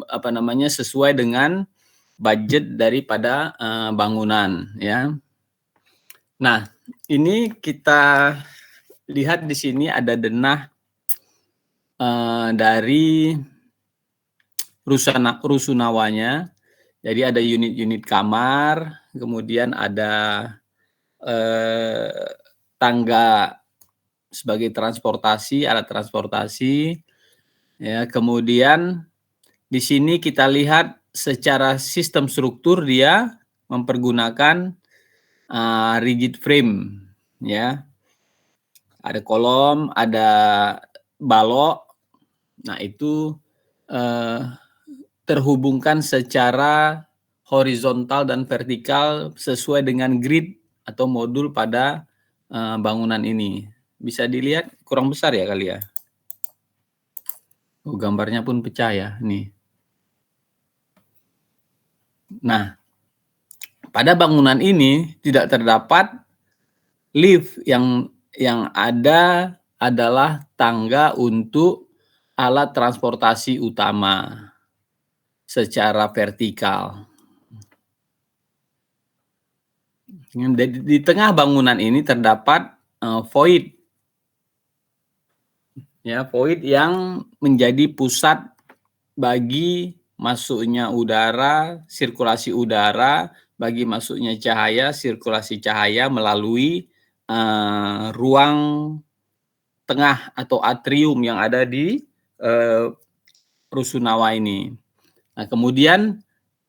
apa namanya, sesuai dengan budget daripada, bangunan ya. Nah, ini kita lihat di sini ada denah, dari rusunawanya. Jadi ada unit-unit kamar, kemudian ada, eee, tangga sebagai transportasi, alat transportasi, ya. Kemudian di sini kita lihat secara sistem struktur dia mempergunakan, rigid frame, ya. Ada kolom, ada balok. Nah itu, eee, terhubungkan secara horizontal dan vertikal sesuai dengan grid atau modul pada, bangunan ini. Bisa dilihat kurang besar ya kali ya? Oh, gambarnya pun pecah ya, nih. Nah, pada bangunan ini tidak terdapat lift, yang ada adalah tangga untuk alat transportasi utama secara vertikal. Di tengah bangunan ini terdapat, void. Ya, void yang menjadi pusat bagi masuknya udara, sirkulasi udara, bagi masuknya cahaya, sirkulasi cahaya melalui, ruang tengah atau atrium yang ada di, rusunawa ini. Nah, kemudian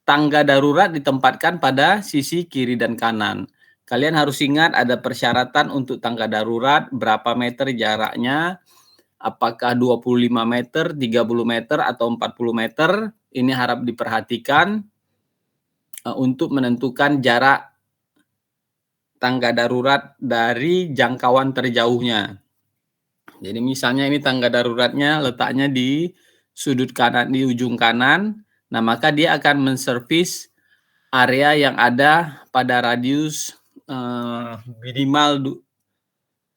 tangga darurat ditempatkan pada sisi kiri dan kanan. Kalian harus ingat ada persyaratan untuk tangga darurat, berapa meter jaraknya, apakah 25 meter, 30 meter, atau 40 meter. Ini harap diperhatikan untuk menentukan jarak tangga darurat dari jangkauan terjauhnya. Jadi misalnya ini tangga daruratnya letaknya di sudut kanan, di ujung kanan. Nah, maka dia akan menservis area yang ada pada radius minimal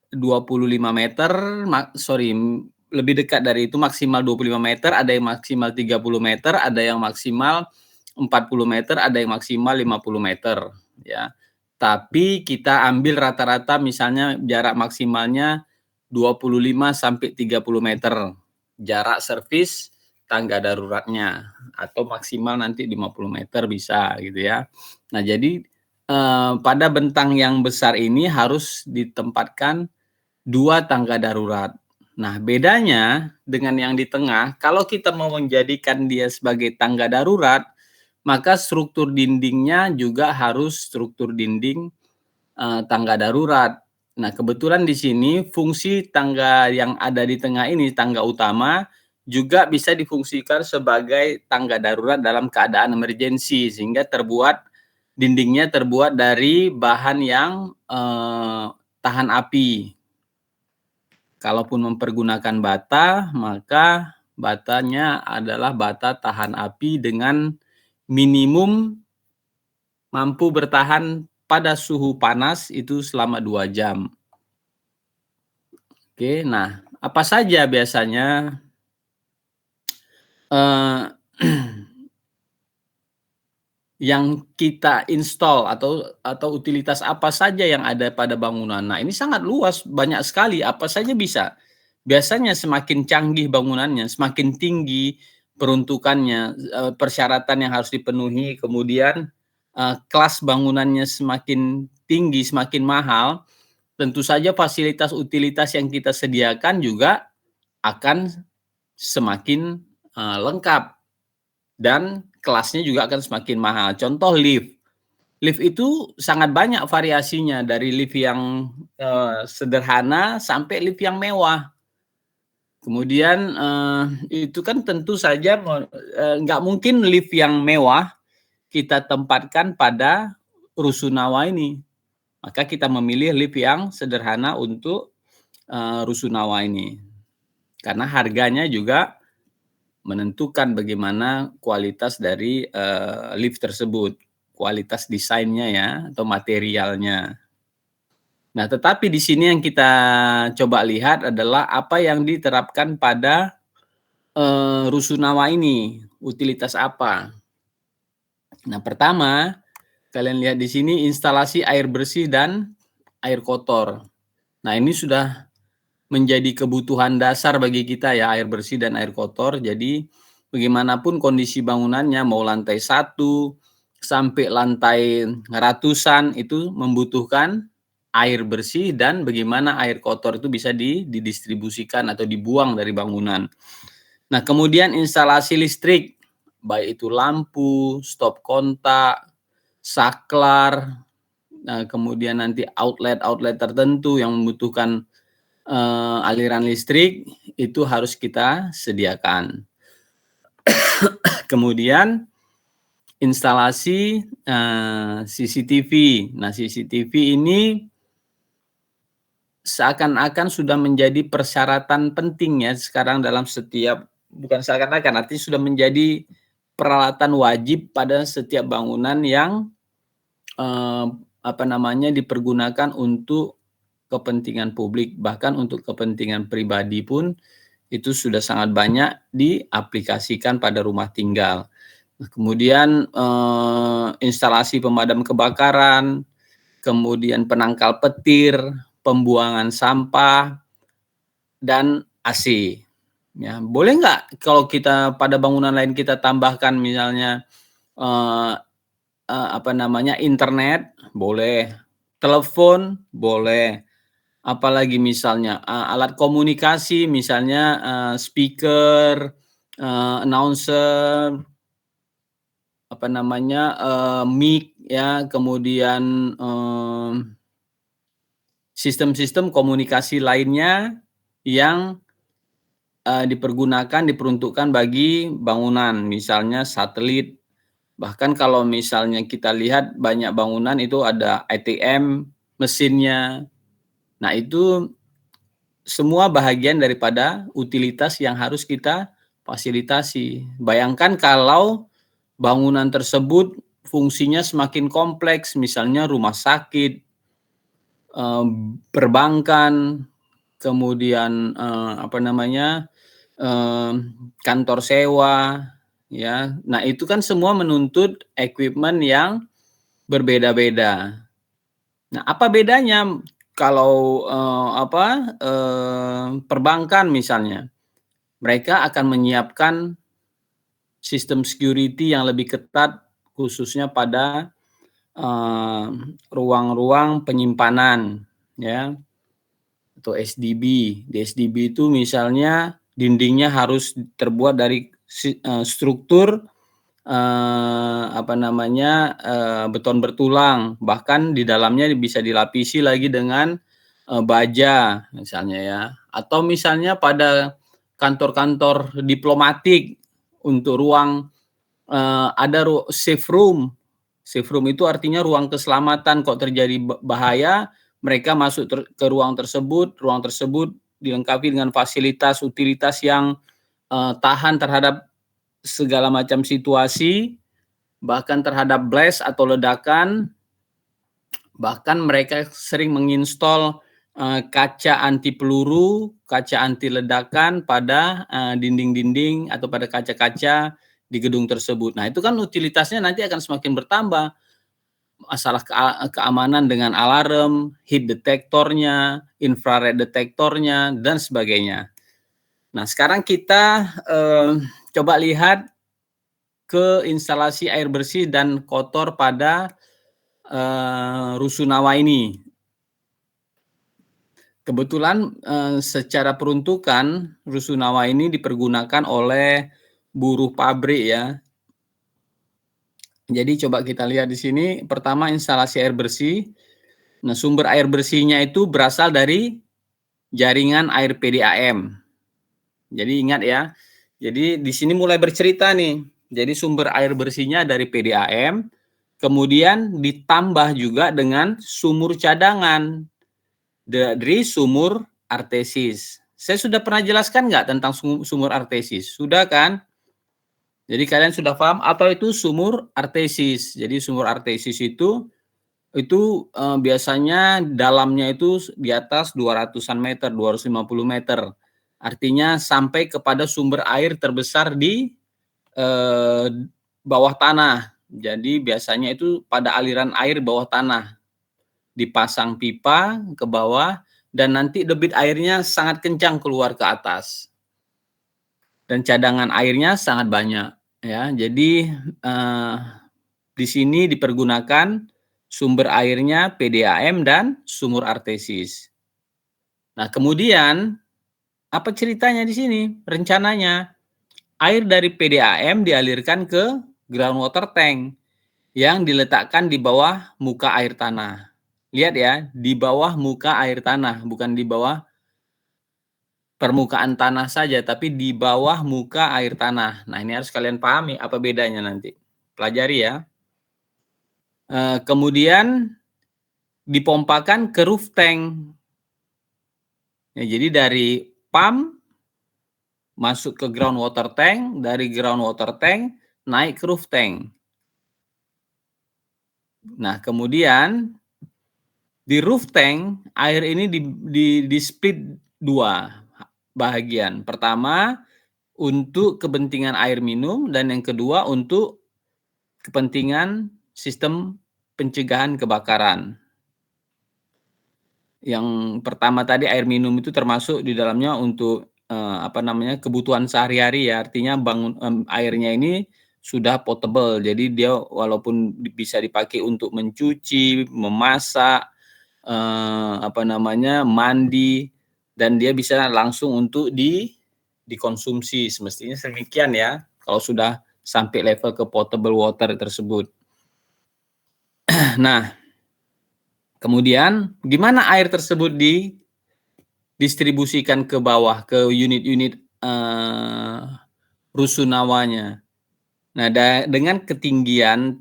25 meter, lebih dekat dari itu maksimal 25 meter, ada yang maksimal 30 meter, ada yang maksimal 40 meter, ada yang maksimal 50 meter, ya. Tapi kita ambil rata-rata misalnya jarak maksimalnya 25 sampai 30 meter jarak servis tangga daruratnya, atau maksimal nanti 50 meter bisa gitu ya. Nah, jadi pada bentang yang besar ini harus ditempatkan 2 tangga darurat. Nah, bedanya dengan yang di tengah, kalau kita mau menjadikan dia sebagai tangga darurat, maka struktur dindingnya juga harus struktur dinding, tangga darurat. Nah, kebetulan di sini fungsi tangga yang ada di tengah ini, tangga utama, juga bisa difungsikan sebagai tangga darurat dalam keadaan emergensi, sehingga dindingnya terbuat dari bahan yang, tahan api. Kalaupun mempergunakan bata, maka batanya adalah bata tahan api dengan minimum mampu bertahan pada suhu panas itu selama 2 jam. Oke, nah apa saja biasanya yang kita install atau utilitas apa saja yang ada pada bangunan. Nah, ini sangat luas, banyak sekali, apa saja bisa. Biasanya semakin canggih bangunannya, semakin tinggi peruntukannya, persyaratan yang harus dipenuhi, kemudian kelas bangunannya semakin tinggi, semakin mahal, tentu saja fasilitas utilitas yang kita sediakan juga akan semakin lengkap. Dan kelasnya juga akan semakin mahal. Contoh lift. Lift itu sangat banyak variasinya, dari lift yang sederhana sampai lift yang mewah. Kemudian itu kan tentu saja nggak mungkin lift yang mewah kita tempatkan pada rusunawa ini. Maka kita memilih lift yang sederhana untuk rusunawa ini. Karena harganya juga menentukan bagaimana kualitas dari lift tersebut, kualitas desainnya ya atau materialnya. Nah, tetapi di sini yang kita coba lihat adalah apa yang diterapkan pada rusunawa ini. utilitas apa? Nah, pertama, kalian lihat di sini instalasi air bersih dan air kotor. Nah, ini sudah menjadi kebutuhan dasar bagi kita ya, air bersih dan air kotor. Jadi, bagaimanapun kondisi bangunannya, mau lantai 1 sampai lantai ratusan, itu membutuhkan air bersih dan bagaimana air kotor itu bisa didistribusikan atau dibuang dari bangunan. Nah, kemudian instalasi listrik, baik itu lampu, stop kontak, saklar, kemudian nanti outlet-outlet tertentu yang membutuhkan aliran listrik, itu harus kita sediakan. Kemudian instalasi CCTV. Nah, CCTV ini seakan-akan sudah menjadi persyaratan penting ya sekarang dalam setiap, bukan seakan-akan, artinya sudah menjadi peralatan wajib pada setiap bangunan yang dipergunakan untuk kepentingan publik, bahkan untuk kepentingan pribadi pun itu sudah sangat banyak diaplikasikan pada rumah tinggal. Kemudian instalasi pemadam kebakaran, kemudian penangkal petir, pembuangan sampah, dan AC. Ya, boleh nggak kalau kita pada bangunan lain kita tambahkan misalnya internet? Boleh. Telepon? Boleh. Apalagi misalnya alat komunikasi, misalnya speaker, announcer, mic ya, kemudian sistem-sistem komunikasi lainnya yang diperuntukkan bagi bangunan, misalnya satelit. Bahkan kalau misalnya kita lihat banyak bangunan itu ada ATM mesinnya. Nah, itu semua bahagian daripada utilitas yang harus kita fasilitasi. Bayangkan kalau bangunan tersebut fungsinya semakin kompleks, misalnya rumah sakit, perbankan, kemudian kantor sewa, ya. Nah, itu kan semua menuntut equipment yang berbeda-beda. Nah, apa bedanya kalau perbankan misalnya? Mereka akan menyiapkan sistem security yang lebih ketat khususnya pada ruang-ruang penyimpanan ya, atau SDB. Di SDB itu misalnya dindingnya harus terbuat dari struktur beton bertulang, bahkan di dalamnya bisa dilapisi lagi dengan baja misalnya ya. Atau misalnya pada kantor-kantor diplomatik untuk ruang ada safe room. Safe room itu artinya ruang keselamatan, kalau terjadi bahaya mereka masuk ke ruang tersebut dilengkapi dengan fasilitas utilitas yang tahan terhadap segala macam situasi, bahkan terhadap blast atau ledakan. Bahkan mereka sering menginstall kaca anti peluru, kaca anti ledakan pada dinding-dinding atau pada kaca-kaca di gedung tersebut. Nah, itu kan utilitasnya nanti akan semakin bertambah. Masalah keamanan dengan alarm, heat detektornya, infrared detektornya, dan sebagainya. Nah, sekarang kita coba lihat ke instalasi air bersih dan kotor pada rusunawa ini. Kebetulan secara peruntukan rusunawa ini dipergunakan oleh buruh pabrik ya. Jadi coba kita lihat di sini, pertama instalasi air bersih. Nah, sumber air bersihnya itu berasal dari jaringan air PDAM. Jadi ingat ya. Jadi di sini mulai bercerita nih. Jadi sumber air bersihnya dari PDAM, kemudian ditambah juga dengan sumur cadangan dari sumur artesis. Saya sudah pernah jelaskan nggak tentang sumur artesis? Sudah kan? Jadi kalian sudah paham apa itu sumur artesis. Jadi sumur artesis itu biasanya dalamnya itu di atas 200-an meter, 250 meter. Artinya sampai kepada sumber air terbesar di bawah tanah. Jadi biasanya itu pada aliran air bawah tanah. Dipasang pipa ke bawah dan nanti debit airnya sangat kencang keluar ke atas. Dan cadangan airnya sangat banyak ya. Jadi di sini dipergunakan sumber airnya PDAM dan sumur artesis. Nah, kemudian apa ceritanya di sini? Rencananya air dari PDAM dialirkan ke groundwater tank yang diletakkan di bawah muka air tanah. Lihat ya, di bawah muka air tanah, bukan di bawah permukaan tanah saja, tapi di bawah muka air tanah. Nah, ini harus kalian pahami apa bedanya nanti. Pelajari ya. Kemudian dipompakan ke roof tank. Ya, jadi dari pump masuk ke groundwater tank, dari groundwater tank naik ke roof tank. Nah, kemudian di roof tank air ini di split dua bahagian. Pertama untuk kepentingan air minum dan yang kedua untuk kepentingan sistem pencegahan kebakaran. Yang pertama tadi air minum itu termasuk di dalamnya untuk kebutuhan sehari-hari ya, artinya airnya ini sudah potable. Jadi dia walaupun bisa dipakai untuk mencuci, memasak, mandi dan dia bisa langsung untuk dikonsumsi. Semestinya demikian ya, kalau sudah sampai level ke potable water tersebut. Nah, kemudian gimana air tersebut didistribusikan ke bawah, ke unit-unit rusunawanya. Nah, dengan ketinggian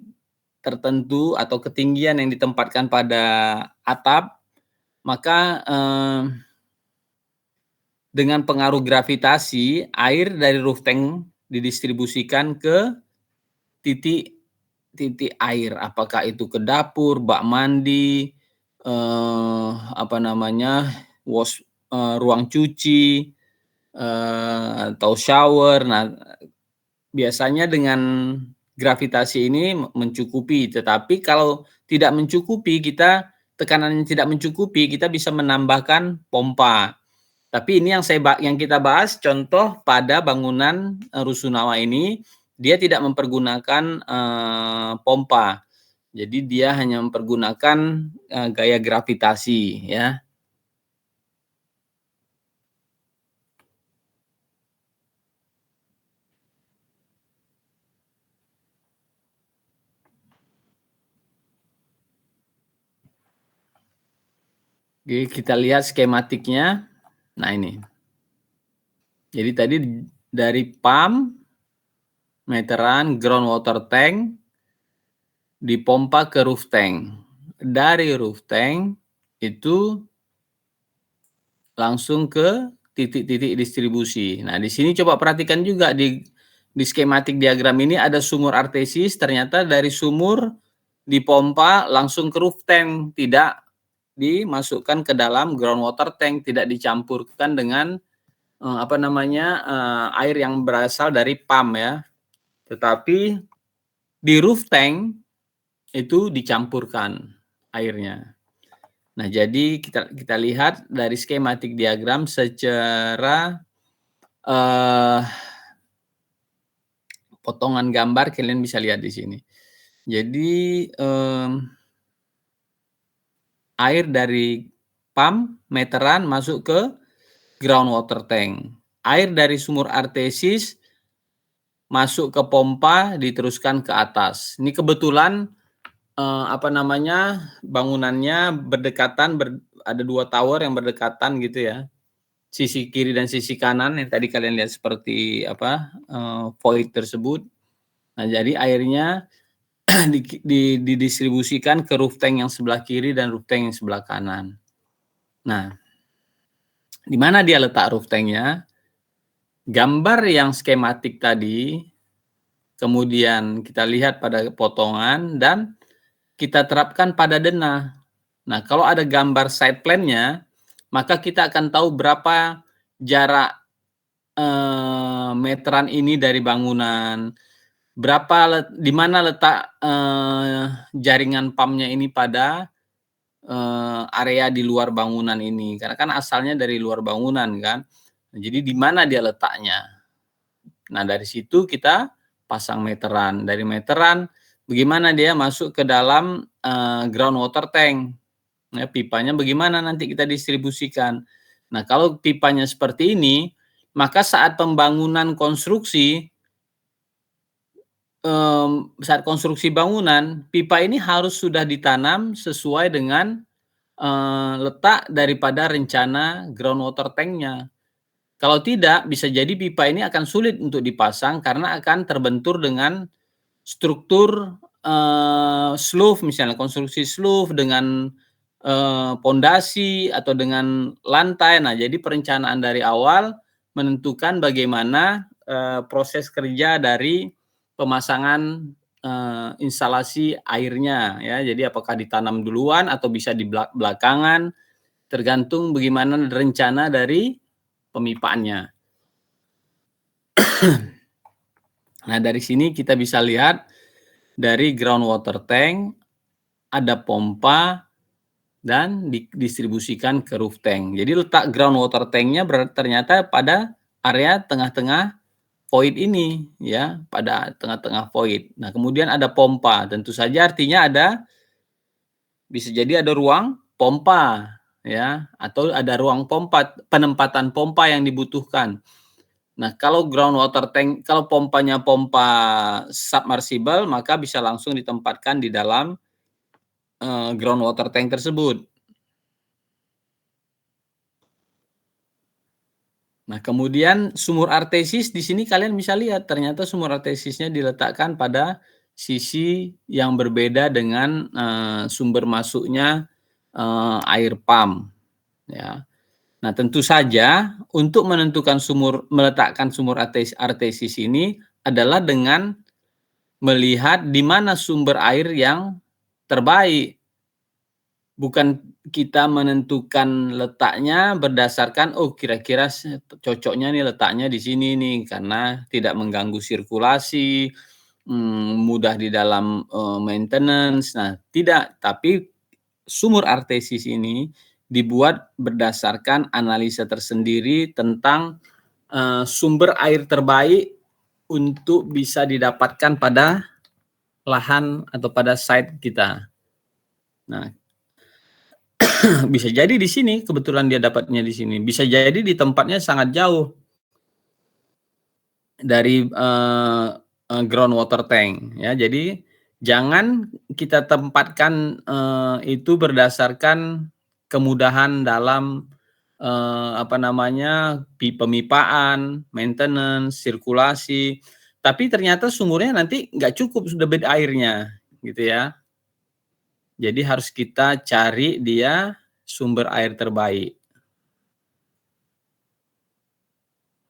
tertentu atau ketinggian yang ditempatkan pada atap, maka dengan pengaruh gravitasi, air dari roof tank didistribusikan ke titik air, apakah itu ke dapur, bak mandi, ruang cuci, atau shower. Nah, biasanya dengan gravitasi ini mencukupi, tetapi kalau tidak mencukupi, tekanannya tidak mencukupi, kita bisa menambahkan pompa. Tapi ini yang kita bahas contoh pada bangunan rusunawa ini, dia tidak mempergunakan pompa. Jadi dia hanya mempergunakan gaya gravitasi ya. Oke, kita lihat skematiknya. Nah, ini. Jadi tadi dari pump, meteran, groundwater tank, dipompa ke roof tank. Dari roof tank itu langsung ke titik-titik distribusi. Nah, di sini coba perhatikan juga di skematik diagram ini ada sumur artesis, ternyata dari sumur dipompa langsung ke roof tank, tidak dimasukkan ke dalam groundwater tank, tidak dicampurkan dengan air yang berasal dari pump ya. Tetapi di roof tank itu dicampurkan airnya. Nah, jadi kita lihat dari skematik diagram secara potongan gambar kalian bisa lihat di sini. Jadi air dari pump meteran masuk ke groundwater tank. Air dari sumur artesis masuk ke pompa diteruskan ke atas. Ini kebetulan bangunannya berdekatan, ada 2 tower yang berdekatan gitu ya. Sisi kiri dan sisi kanan yang tadi kalian lihat seperti void tersebut. Nah, jadi airnya didistribusikan ke roof tank yang sebelah kiri dan roof tank yang sebelah kanan. Nah, di mana dia letak roof tanknya? Gambar yang skematik tadi, kemudian kita lihat pada potongan dan kita terapkan pada denah. Nah, kalau ada gambar side plan-nya, maka kita akan tahu berapa jarak meteran ini dari bangunan, di mana letak, jaringan pumpnya ini pada, area di luar bangunan ini, karena kan asalnya dari luar bangunan kan. Jadi di mana dia letaknya. Nah, dari situ kita pasang meteran. Dari meteran, bagaimana dia masuk ke dalam, groundwater tank. Ya, pipanya bagaimana nanti kita distribusikan. Nah, kalau pipanya seperti ini, maka saat pembangunan konstruksi, saat konstruksi bangunan, pipa ini harus sudah ditanam sesuai dengan, letak daripada rencana groundwater tank-nya. Kalau tidak, bisa jadi pipa ini akan sulit untuk dipasang karena akan terbentur dengan struktur, slough misalnya, konstruksi slough dengan, pondasi atau dengan lantai. Nah, jadi perencanaan dari awal menentukan bagaimana, proses kerja dari pemasangan, instalasi airnya ya. Jadi apakah ditanam duluan atau bisa di belakangan, tergantung bagaimana rencana dari pemipaannya. Nah, dari sini kita bisa lihat dari groundwater tank ada pompa dan didistribusikan ke roof tank. Jadi letak groundwater tank-nya ternyata pada area tengah-tengah void ini ya, pada tengah-tengah void. Nah, kemudian ada pompa, tentu saja artinya bisa jadi ada ruang pompa ya, atau ada ruang pompa, penempatan pompa yang dibutuhkan. Nah, kalau groundwater tank, kalau pompanya pompa submersible, maka bisa langsung ditempatkan di dalam, groundwater tank tersebut. Nah, kemudian sumur artesis di sini kalian bisa lihat, ternyata sumur artesisnya diletakkan pada sisi yang berbeda dengan, sumber masuknya, air pump, ya. Nah, tentu saja untuk meletakkan sumur artesis ini adalah dengan melihat di mana sumber air yang terbaik. Bukan kita menentukan letaknya berdasarkan, "Oh, kira-kira cocoknya nih letaknya di sini nih, karena tidak mengganggu sirkulasi, mudah di dalam, maintenance." Nah, tidak, tapi sumur artesis ini dibuat berdasarkan analisa tersendiri tentang, sumber air terbaik untuk bisa didapatkan pada lahan atau pada site kita. Nah, bisa jadi di sini, kebetulan dia dapatnya di sini. Bisa jadi di tempatnya sangat jauh dari, groundwater tank ya. Jadi jangan kita tempatkan, itu berdasarkan kemudahan dalam, apa namanya, pemipaan, maintenance, sirkulasi, tapi ternyata sumurnya nanti nggak cukup debit airnya, gitu ya. Jadi harus kita cari dia sumber air terbaik.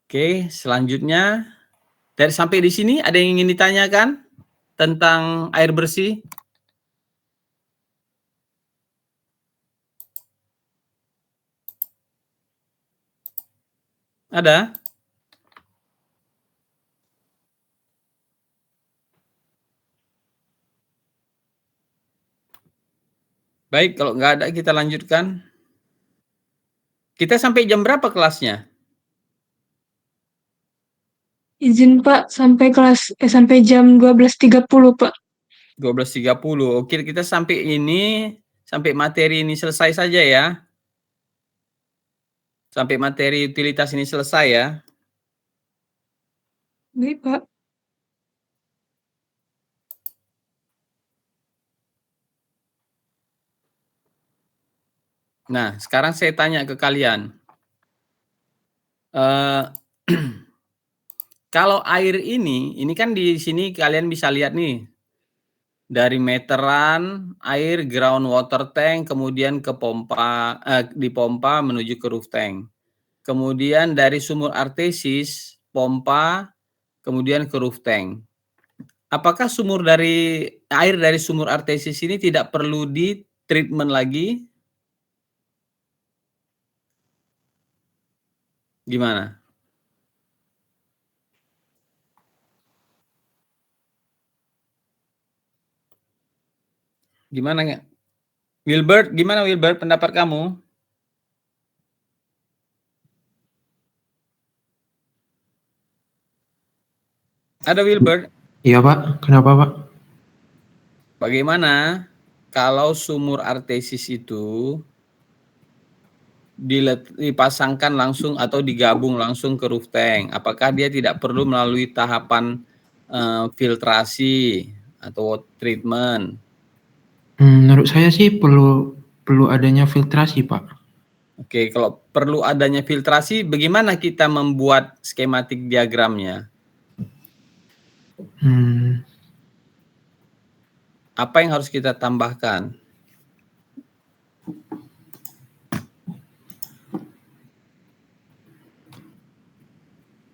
Oke, selanjutnya sampai di sini ada yang ingin ditanyakan tentang air bersih? Ada? Baik, kalau nggak ada kita lanjutkan. Kita sampai jam berapa kelasnya? Izin Pak, sampai jam 12.30 Pak. 12.30. Oke, kita sampai materi ini selesai saja ya. Sampai materi utilitas ini selesai ya. Baik Pak. Nah, sekarang saya tanya ke kalian. Eh, kalau air ini kan di sini kalian bisa lihat nih, dari meteran, air groundwater tank, kemudian ke pompa, dipompa menuju ke roof tank. Kemudian dari sumur artesis, pompa, kemudian ke roof tank. Apakah air dari sumur artesis ini tidak perlu di-treatment lagi? Gimana? Gimana nggak? Wilbert, gimana Wilbert pendapat kamu? Ada Wilbert? Iya Pak, kenapa Pak? Bagaimana kalau sumur artesis itu dipasangkan langsung atau digabung langsung ke roof tank? Apakah dia tidak perlu melalui tahapan filtrasi atau treatment? Menurut saya sih perlu adanya filtrasi Pak. Oke, kalau perlu adanya filtrasi, bagaimana kita membuat skematik diagramnya? Apa yang harus kita tambahkan?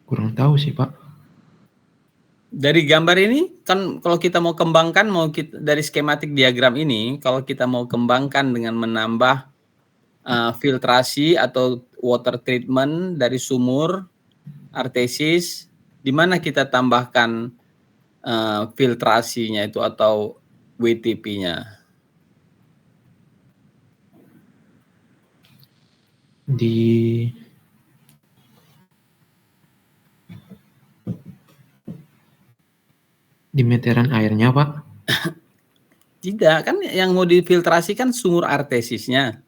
Kurang tahu sih Pak. Dari gambar ini kan kalau kita mau kembangkan, dari skematik diagram ini, kalau kita mau kembangkan dengan menambah filtrasi atau water treatment dari sumur artesis, di mana kita tambahkan filtrasinya itu atau WTP-nya? Di meteran airnya Pak? Tidak, kan yang mau difiltrasi kan sumur artesisnya.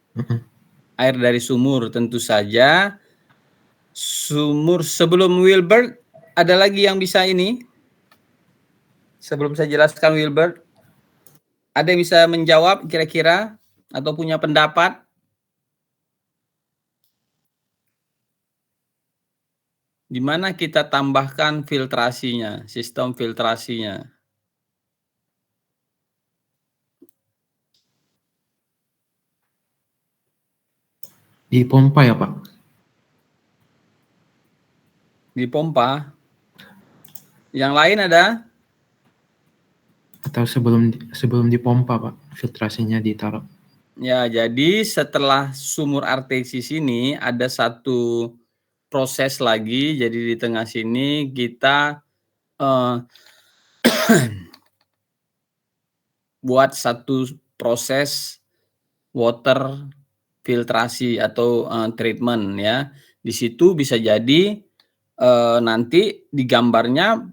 Air dari sumur tentu saja. Sumur sebelum Wilbert, ada lagi yang bisa ini? Sebelum saya jelaskan Wilbert, ada yang bisa menjawab kira-kira atau punya pendapat? Di mana kita tambahkan filtrasinya, sistem filtrasinya? Di pompa ya Pak? Di pompa. Yang lain ada? Atau sebelum dipompa Pak, filtrasinya ditaruh? Ya, jadi setelah sumur artesis ini ada satu proses lagi. Jadi di tengah sini kita buat satu proses water filtrasi atau treatment ya. Di situ bisa jadi nanti di gambarnya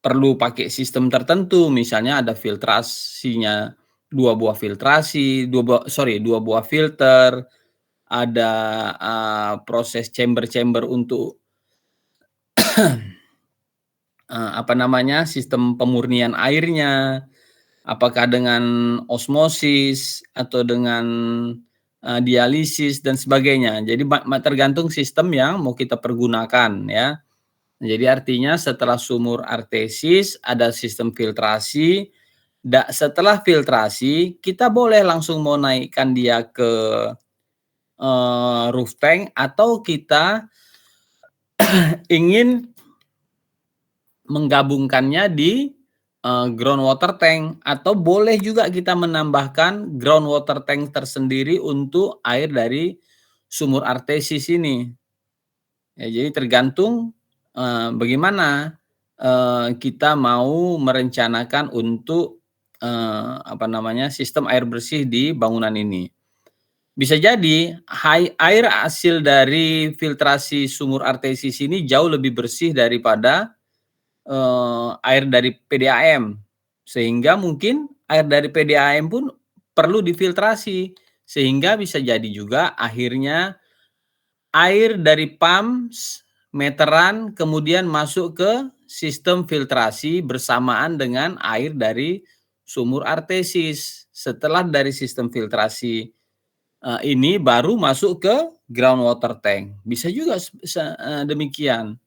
perlu pakai sistem tertentu, misalnya ada filtrasinya, dua buah filter, ada proses chamber untuk sistem pemurnian airnya, apakah dengan osmosis atau dengan dialisis dan sebagainya. Jadi tergantung sistem yang mau kita pergunakan ya. Jadi artinya setelah sumur artesis ada sistem filtrasi. Setelah filtrasi kita boleh langsung mau naikkan dia ke roof tank atau kita ingin menggabungkannya di groundwater tank, atau boleh juga kita menambahkan groundwater tank tersendiri untuk air dari sumur artesis ini. Ya, jadi tergantung bagaimana kita mau merencanakan untuk sistem air bersih di bangunan ini. Bisa jadi air hasil dari filtrasi sumur artesis ini jauh lebih bersih daripada air dari PDAM, sehingga mungkin air dari PDAM pun perlu difiltrasi, sehingga bisa jadi juga akhirnya air dari pump meteran kemudian masuk ke sistem filtrasi bersamaan dengan air dari sumur artesis. Setelah dari sistem filtrasi ini baru masuk ke groundwater tank. Bisa juga demikian.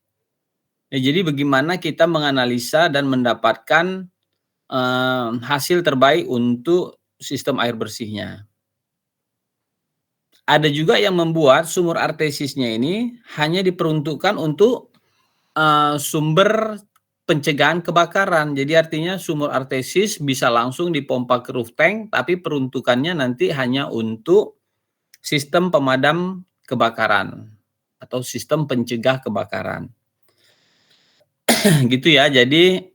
Ya, jadi bagaimana kita menganalisa dan mendapatkan hasil terbaik untuk sistem air bersihnya. Ada juga yang membuat sumur artesisnya ini hanya diperuntukkan untuk sumber pencegahan kebakaran. Jadi artinya sumur artesis bisa langsung dipompa ke roof tank, tapi peruntukannya nanti hanya untuk sistem pemadam kebakaran atau sistem pencegah kebakaran. Gitu ya. Jadi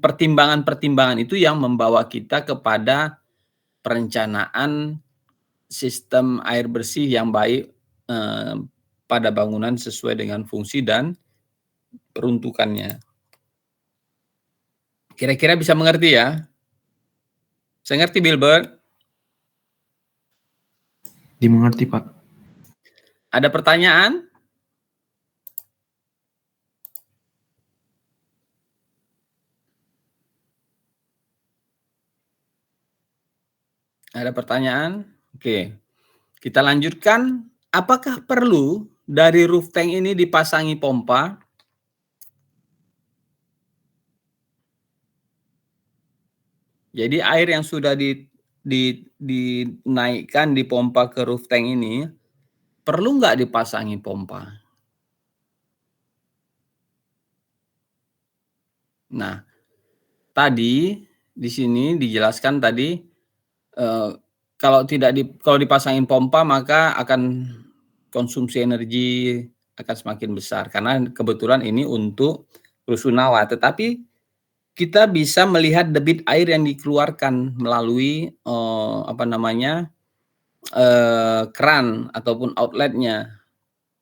pertimbangan-pertimbangan itu yang membawa kita kepada perencanaan sistem air bersih yang baik pada bangunan sesuai dengan fungsi dan peruntukannya. Kira-kira bisa mengerti ya? Saya ngerti, Bilbert. Dimengerti, Pak. Ada pertanyaan? Ada pertanyaan? Oke. Kita lanjutkan. Apakah perlu dari roof tank ini dipasangi pompa? Jadi air yang sudah dinaikkan, dipompa ke roof tank ini, perlu nggak dipasangi pompa? Nah, tadi di sini dijelaskan tadi kalau dipasangin pompa maka akan konsumsi energi akan semakin besar karena kebetulan ini untuk rusunawa. Tetapi kita bisa melihat debit air yang dikeluarkan melalui keran ataupun outletnya.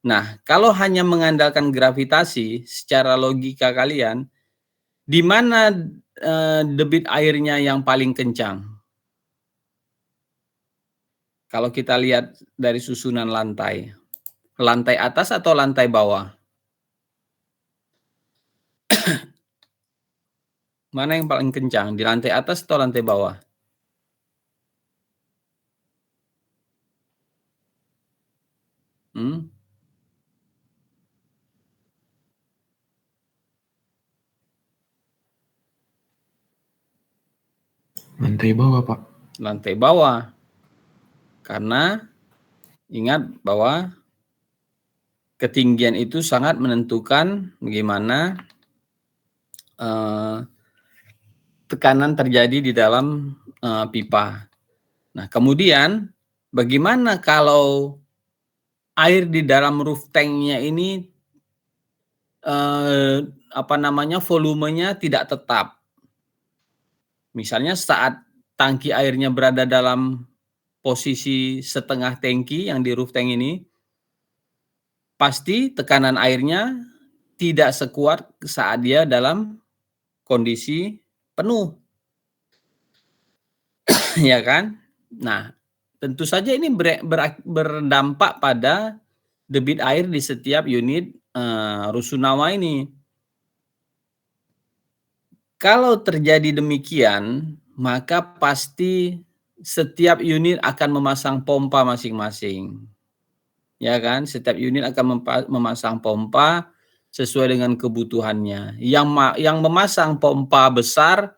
Nah, kalau hanya mengandalkan gravitasi, secara logika kalian, di mana debit airnya yang paling kencang? Kalau kita lihat dari susunan lantai atas atau lantai bawah? Mana yang paling kencang, di lantai atas atau lantai bawah? Lantai bawah, Pak. Lantai bawah. Karena ingat bahwa ketinggian itu sangat menentukan bagaimana tekanan terjadi di dalam pipa. Nah, kemudian bagaimana kalau air di dalam roof tanknya ini volumenya tidak tetap. Misalnya saat tangki airnya berada dalam posisi setengah tangki yang di roof tank ini, pasti tekanan airnya tidak sekuat saat dia dalam kondisi penuh. Ya kan? Nah, tentu saja ini berdampak pada debit air di setiap unit rusunawa ini. Kalau terjadi demikian, maka pasti setiap unit akan memasang pompa masing-masing. Ya kan? Setiap unit akan memasang pompa sesuai dengan kebutuhannya. Yang memasang pompa besar,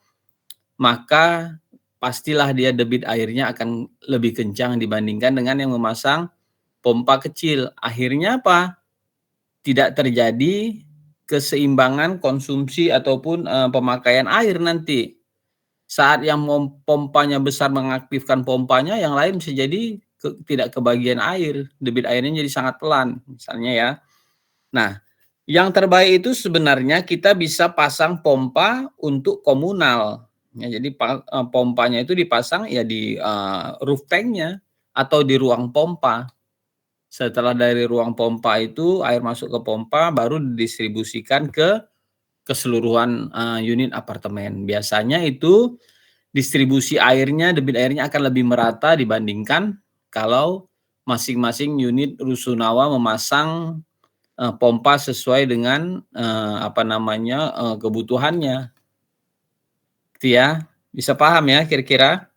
maka pastilah dia debit airnya akan lebih kencang dibandingkan dengan yang memasang pompa kecil. Akhirnya apa? Tidak terjadi keseimbangan konsumsi ataupun pemakaian air nanti. Saat yang pompanya besar mengaktifkan pompanya, yang lain bisa jadi tidak kebagian air, debit airnya jadi sangat pelan, misalnya ya. Nah, yang terbaik itu sebenarnya kita bisa pasang pompa untuk komunal. Ya, jadi pompanya itu dipasang ya di roof tanknya atau di ruang pompa. Setelah dari ruang pompa itu air masuk ke pompa baru didistribusikan ke keseluruhan unit apartemen. Biasanya itu distribusi airnya, debit airnya akan lebih merata dibandingkan kalau masing-masing unit rusunawa memasang pompa sesuai dengan kebutuhannya. Gitu ya. Bisa paham ya kira-kira?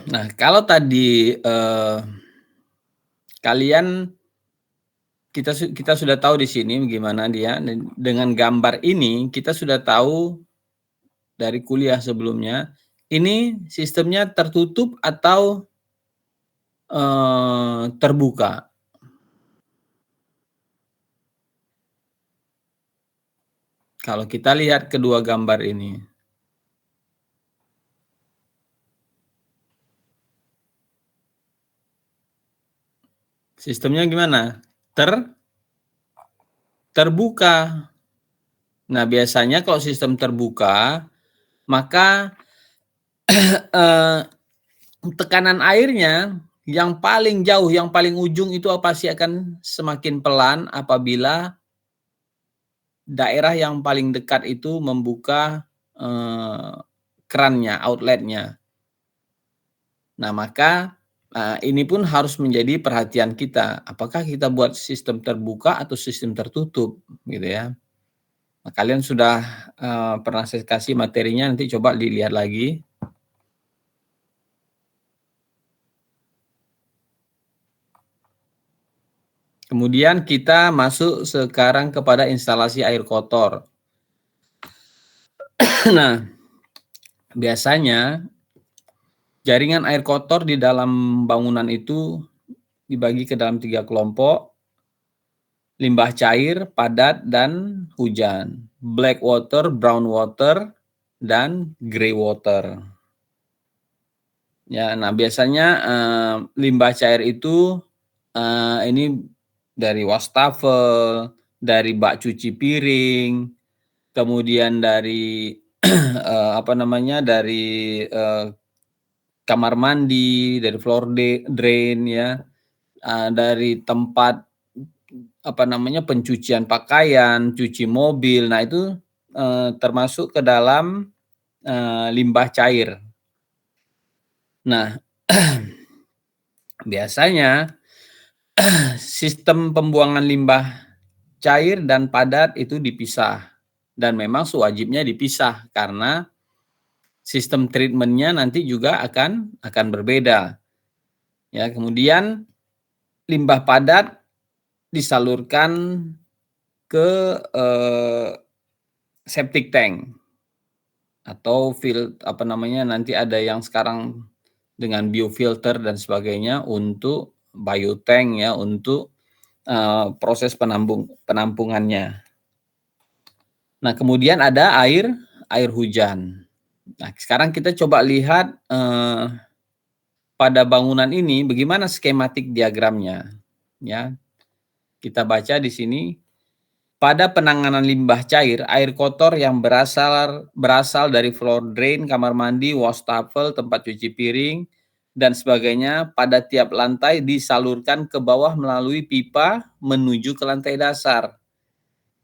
Nah, kalau tadi kalian kita sudah tahu di sini bagaimana dia dengan gambar ini kita sudah tahu dari kuliah sebelumnya ini sistemnya tertutup atau terbuka. Kalau kita lihat kedua gambar ini. Sistemnya gimana? Terbuka. Nah, biasanya kalau sistem terbuka, maka tekanan airnya yang paling jauh, yang paling ujung itu pasti akan semakin pelan apabila daerah yang paling dekat itu membuka kerannya, outletnya. Nah, maka ini pun harus menjadi perhatian kita. Apakah kita buat sistem terbuka atau sistem tertutup, gitu ya? Nah, kalian sudah pernah saya kasih materinya, nanti coba dilihat lagi. Kemudian kita masuk sekarang kepada instalasi air kotor. Nah, biasanya jaringan air kotor di dalam bangunan itu dibagi ke dalam 3 kelompok, limbah cair, padat, dan hujan. Black water, brown water, dan grey water. Ya, nah biasanya limbah cair itu ini dari wastafel, dari bak cuci piring, kemudian dari dari kamar mandi, dari floor drain ya, dari tempat pencucian pakaian, cuci mobil. Nah, itu termasuk ke dalam limbah cair. Nah, biasanya sistem pembuangan limbah cair dan padat itu dipisah, dan memang sewajibnya dipisah karena sistem treatmentnya nanti juga akan berbeda. Ya, kemudian limbah padat disalurkan ke septic tank atau nanti ada yang sekarang dengan biofilter dan sebagainya untuk biotank ya, untuk proses penampungannya. Nah, kemudian ada air hujan. Nah, sekarang kita coba lihat pada bangunan ini bagaimana skematik diagramnya. Ya, kita baca di sini. Pada penanganan limbah cair, air kotor yang berasal dari floor drain, kamar mandi, wastafel, tempat cuci piring, dan sebagainya pada tiap lantai disalurkan ke bawah melalui pipa menuju ke lantai dasar.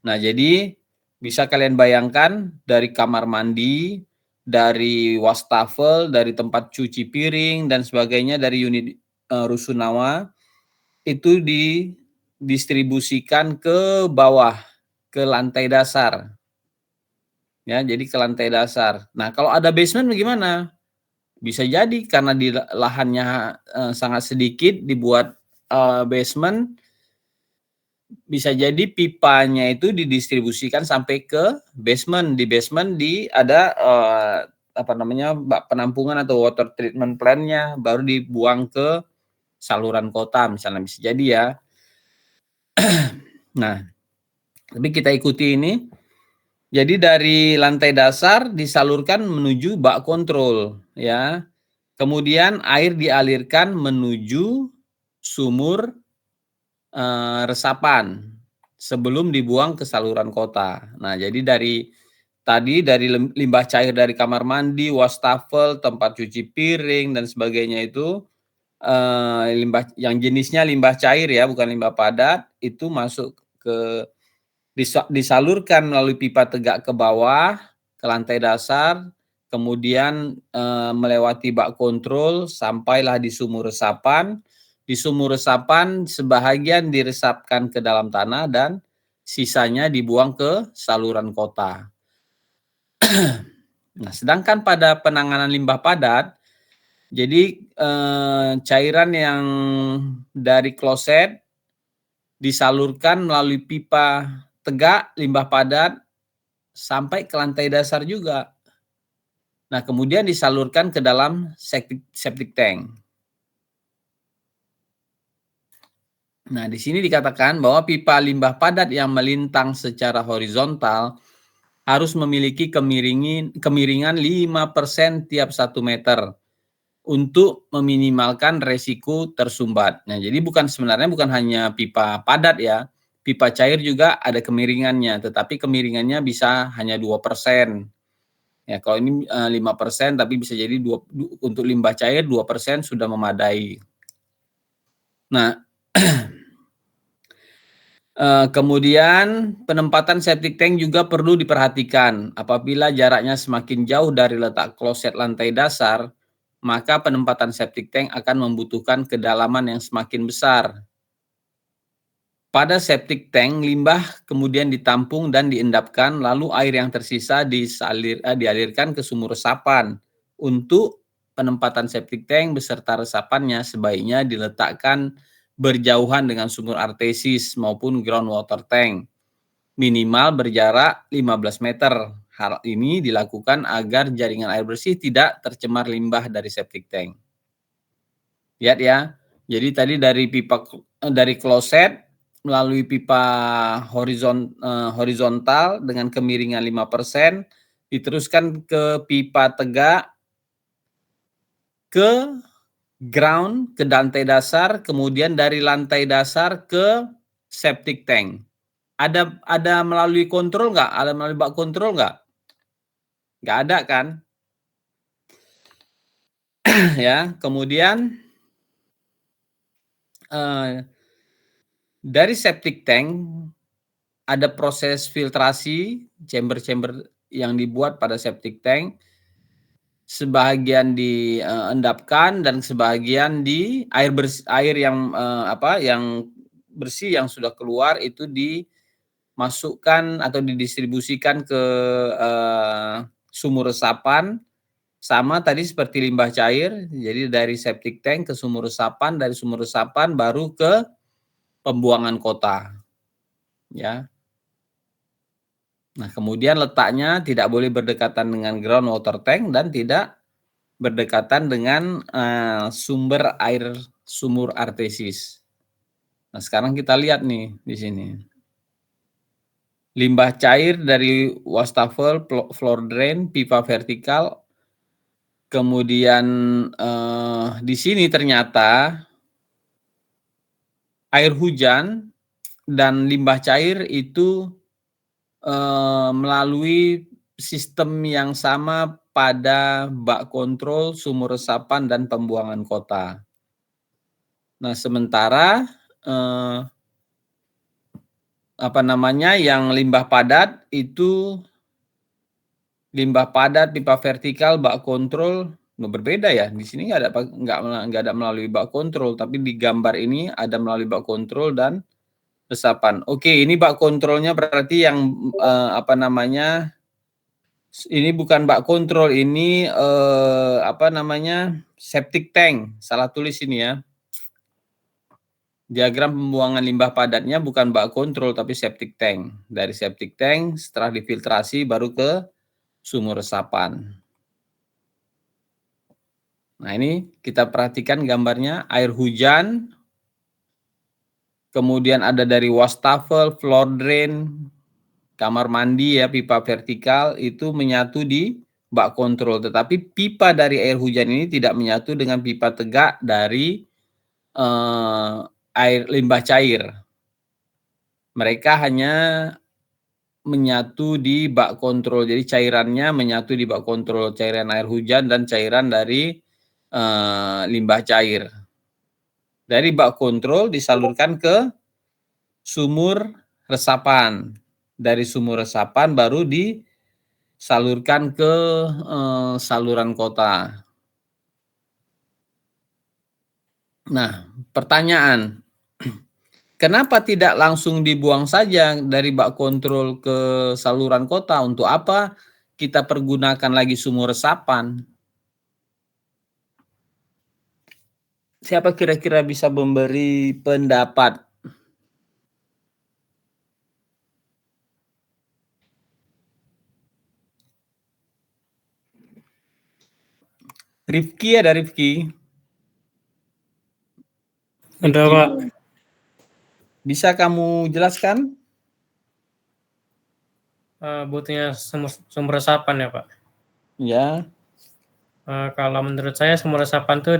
Nah, jadi bisa kalian bayangkan dari kamar mandi, dari wastafel, dari tempat cuci piring, dan sebagainya, dari unit rusunawa, itu didistribusikan ke bawah, ke lantai dasar. Ya, jadi ke lantai dasar. Nah, kalau ada basement bagaimana? Bisa jadi karena di lahannya sangat sedikit dibuat basement, bisa jadi pipanya itu didistribusikan sampai ke basement. Di basement ada bak penampungan atau water treatment plant-nya, baru dibuang ke saluran kota misalnya, bisa jadi ya. Nah, tapi kita ikuti ini. Jadi dari lantai dasar disalurkan menuju bak kontrol ya. Kemudian air dialirkan menuju sumur resapan sebelum dibuang ke saluran kota. Nah, jadi dari limbah cair dari kamar mandi, wastafel, tempat cuci piring dan sebagainya itu limbah yang jenisnya limbah cair ya, bukan limbah padat, itu masuk ke disalurkan melalui pipa tegak ke bawah, ke lantai dasar, kemudian melewati bak kontrol, sampailah di sumur resapan. Di sumur resapan, sebahagian diresapkan ke dalam tanah dan sisanya dibuang ke saluran kota. Nah, sedangkan pada penanganan limbah padat, jadi cairan yang dari kloset disalurkan melalui pipa tegak limbah padat sampai ke lantai dasar juga. Nah, kemudian disalurkan ke dalam septic tank. Nah, di sini dikatakan bahwa pipa limbah padat yang melintang secara horizontal harus memiliki kemiringan 5% tiap 1 meter. untuk meminimalkan resiko tersumbat. Nah, jadi sebenarnya bukan hanya pipa padat ya, pipa cair juga ada kemiringannya, tetapi kemiringannya bisa hanya 2%. Ya, kalau ini 5%, tapi bisa jadi untuk limbah cair 2% sudah memadai. Nah, kemudian penempatan septic tank juga perlu diperhatikan. Apabila jaraknya semakin jauh dari letak kloset lantai dasar, maka penempatan septic tank akan membutuhkan kedalaman yang semakin besar. Pada septic tank, limbah kemudian ditampung dan diendapkan, lalu air yang tersisa dialirkan ke sumur resapan. Untuk penempatan septic tank beserta resapannya sebaiknya diletakkan berjauhan dengan sumur artesis maupun groundwater tank. Minimal berjarak 15 meter. Hal ini dilakukan agar jaringan air bersih tidak tercemar limbah dari septic tank. Lihat ya, jadi tadi dari kloset melalui pipa horizontal dengan kemiringan 5%, diteruskan ke pipa tegak, ke ground, ke lantai dasar, kemudian dari lantai dasar ke septic tank. Ada melalui kontrol nggak? Ada melalui bak kontrol nggak? Nggak ada kan? Ya, kemudian dari septic tank ada proses filtrasi, chamber-chamber yang dibuat pada septic tank, sebagian diendapkan dan sebagian air yang yang bersih yang sudah keluar itu dimasukkan atau didistribusikan ke sumur resapan, sama tadi seperti limbah cair. Jadi dari septic tank ke sumur resapan, dari sumur resapan baru ke pembuangan kota. Ya. Nah, kemudian letaknya tidak boleh berdekatan dengan groundwater tank dan tidak berdekatan dengan sumber air sumur artesis. Nah, sekarang kita lihat nih di sini. Limbah cair dari wastafel, floor drain, pipa vertikal. Kemudian di sini ternyata air hujan dan limbah cair itu melalui sistem yang sama pada bak kontrol, sumur resapan, dan pembuangan kota. Nah, sementara yang limbah padat itu limbah padat, pipa vertikal, bak kontrol berbeda ya. Di sini nggak ada melalui bak kontrol, tapi di gambar ini ada melalui bak kontrol dan resapan. Oke, ini bak kontrolnya berarti yang ini bukan bak kontrol, ini septic tank. Salah tulis ini ya. Diagram pembuangan limbah padatnya bukan bak kontrol tapi septic tank. Dari septic tank setelah difiltrasi baru ke sumur resapan. Nah, ini kita perhatikan gambarnya, air hujan, kemudian ada dari wastafel, floor drain, kamar mandi ya, pipa vertikal itu menyatu di bak kontrol, tetapi pipa dari air hujan ini tidak menyatu dengan pipa tegak dari air limbah cair. Mereka hanya menyatu di bak kontrol, jadi cairannya menyatu di bak kontrol, cairan air hujan dan cairan dari limbah cair. Dari bak kontrol disalurkan ke sumur resapan. Dari sumur resapan baru disalurkan ke saluran kota. Nah, pertanyaan, kenapa tidak langsung dibuang saja dari bak kontrol ke saluran kota? Untuk apa kita pergunakan lagi sumur resapan? Siapa kira-kira bisa memberi pendapat? Rifki, ada Rifki? Ada, Pak. Bisa kamu jelaskan? Butuhnya sumber resapan ya, Pak? Ya. Kalau menurut saya sumur resapan tuh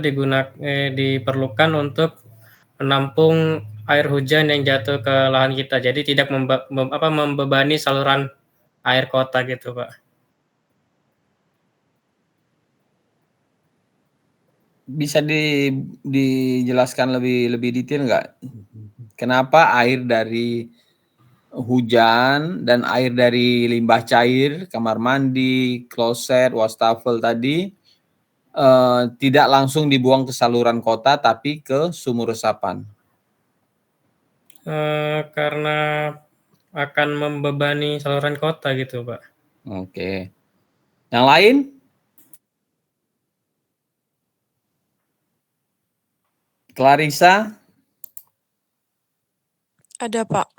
diperlukan untuk menampung air hujan yang jatuh ke lahan kita. Jadi tidak membebani saluran air kota gitu, Pak. Bisa dijelaskan lebih detail nggak? Kenapa air dari hujan dan air dari limbah cair, kamar mandi, kloset, wastafel tadi tidak langsung dibuang ke saluran kota tapi ke sumur resapan? Karena akan membebani saluran kota gitu, Pak. Oke. Yang lain? Clarissa? Ada, Pak.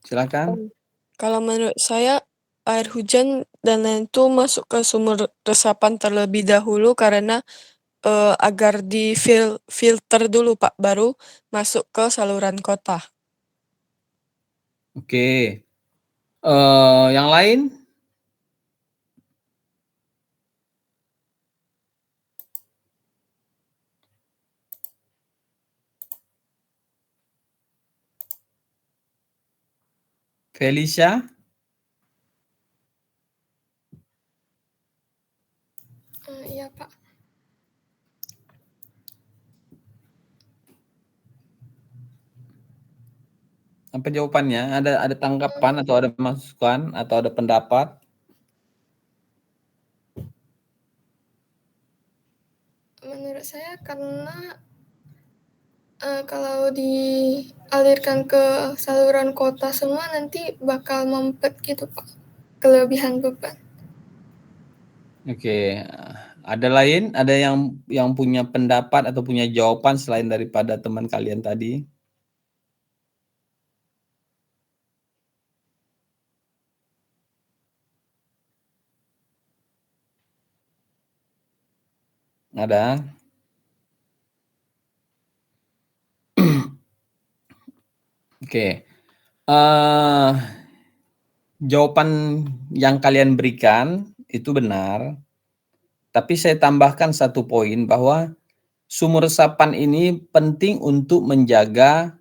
Silakan. Kalau menurut saya air hujan dan lain itu masuk ke sumur resapan terlebih dahulu karena agar filter dulu, Pak, baru masuk ke saluran kota. Oke. Yang lain? Felicia? Iya, Pak. Apa jawabannya? Ada tanggapan atau ada masukan atau ada pendapat? Menurut saya karena kalau dialirkan ke saluran kota semua nanti bakal mampet gitu, Pak. Kelebihan beban. Oke. Ada lain? Ada yang punya pendapat atau punya jawaban selain daripada teman kalian tadi? Ada? Oke. Jawaban yang kalian berikan itu benar, tapi saya tambahkan satu poin bahwa sumur resapan ini penting untuk menjaga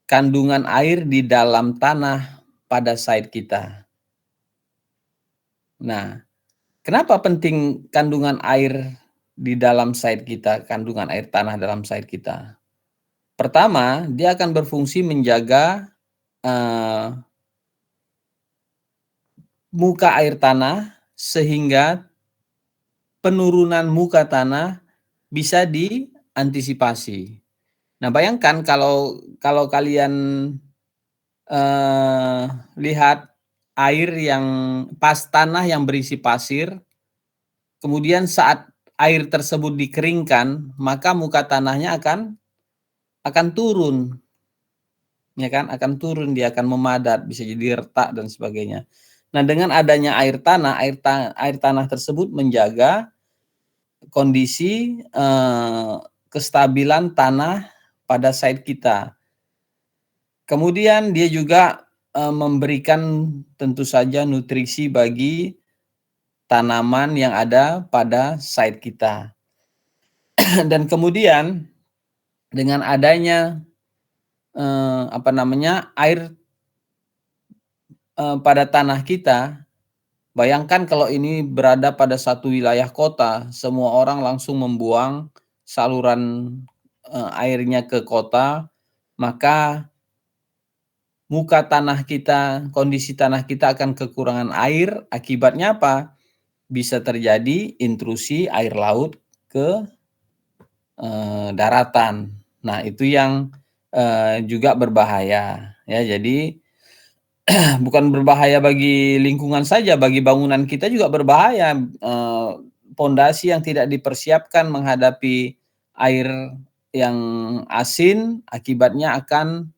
kandungan air di dalam tanah pada site kita. Nah, kenapa penting kandungan air di dalam site kita, kandungan air tanah dalam site kita? Pertama, dia akan berfungsi menjaga muka air tanah sehingga penurunan muka tanah bisa diantisipasi. Nah, bayangkan kalau kalian lihat air yang tanah yang berisi pasir, kemudian saat air tersebut dikeringkan, maka muka tanahnya akan turun. Ya kan? Akan turun, dia akan memadat, bisa jadi retak dan sebagainya. Nah, dengan adanya air tanah tersebut menjaga kondisi kestabilan tanah pada site kita. Kemudian dia juga memberikan tentu saja nutrisi bagi tanaman yang ada pada site kita. Dan kemudian dengan adanya air pada tanah kita, bayangkan kalau ini berada pada satu wilayah kota, semua orang langsung membuang saluran airnya ke kota, maka muka tanah kita, kondisi tanah kita akan kekurangan air. Akibatnya apa? Bisa terjadi intrusi air laut ke daratan. Nah, itu yang juga berbahaya. Ya, jadi bukan berbahaya bagi lingkungan saja, bagi bangunan kita juga berbahaya. Pondasi yang tidak dipersiapkan menghadapi air yang asin, akibatnya akan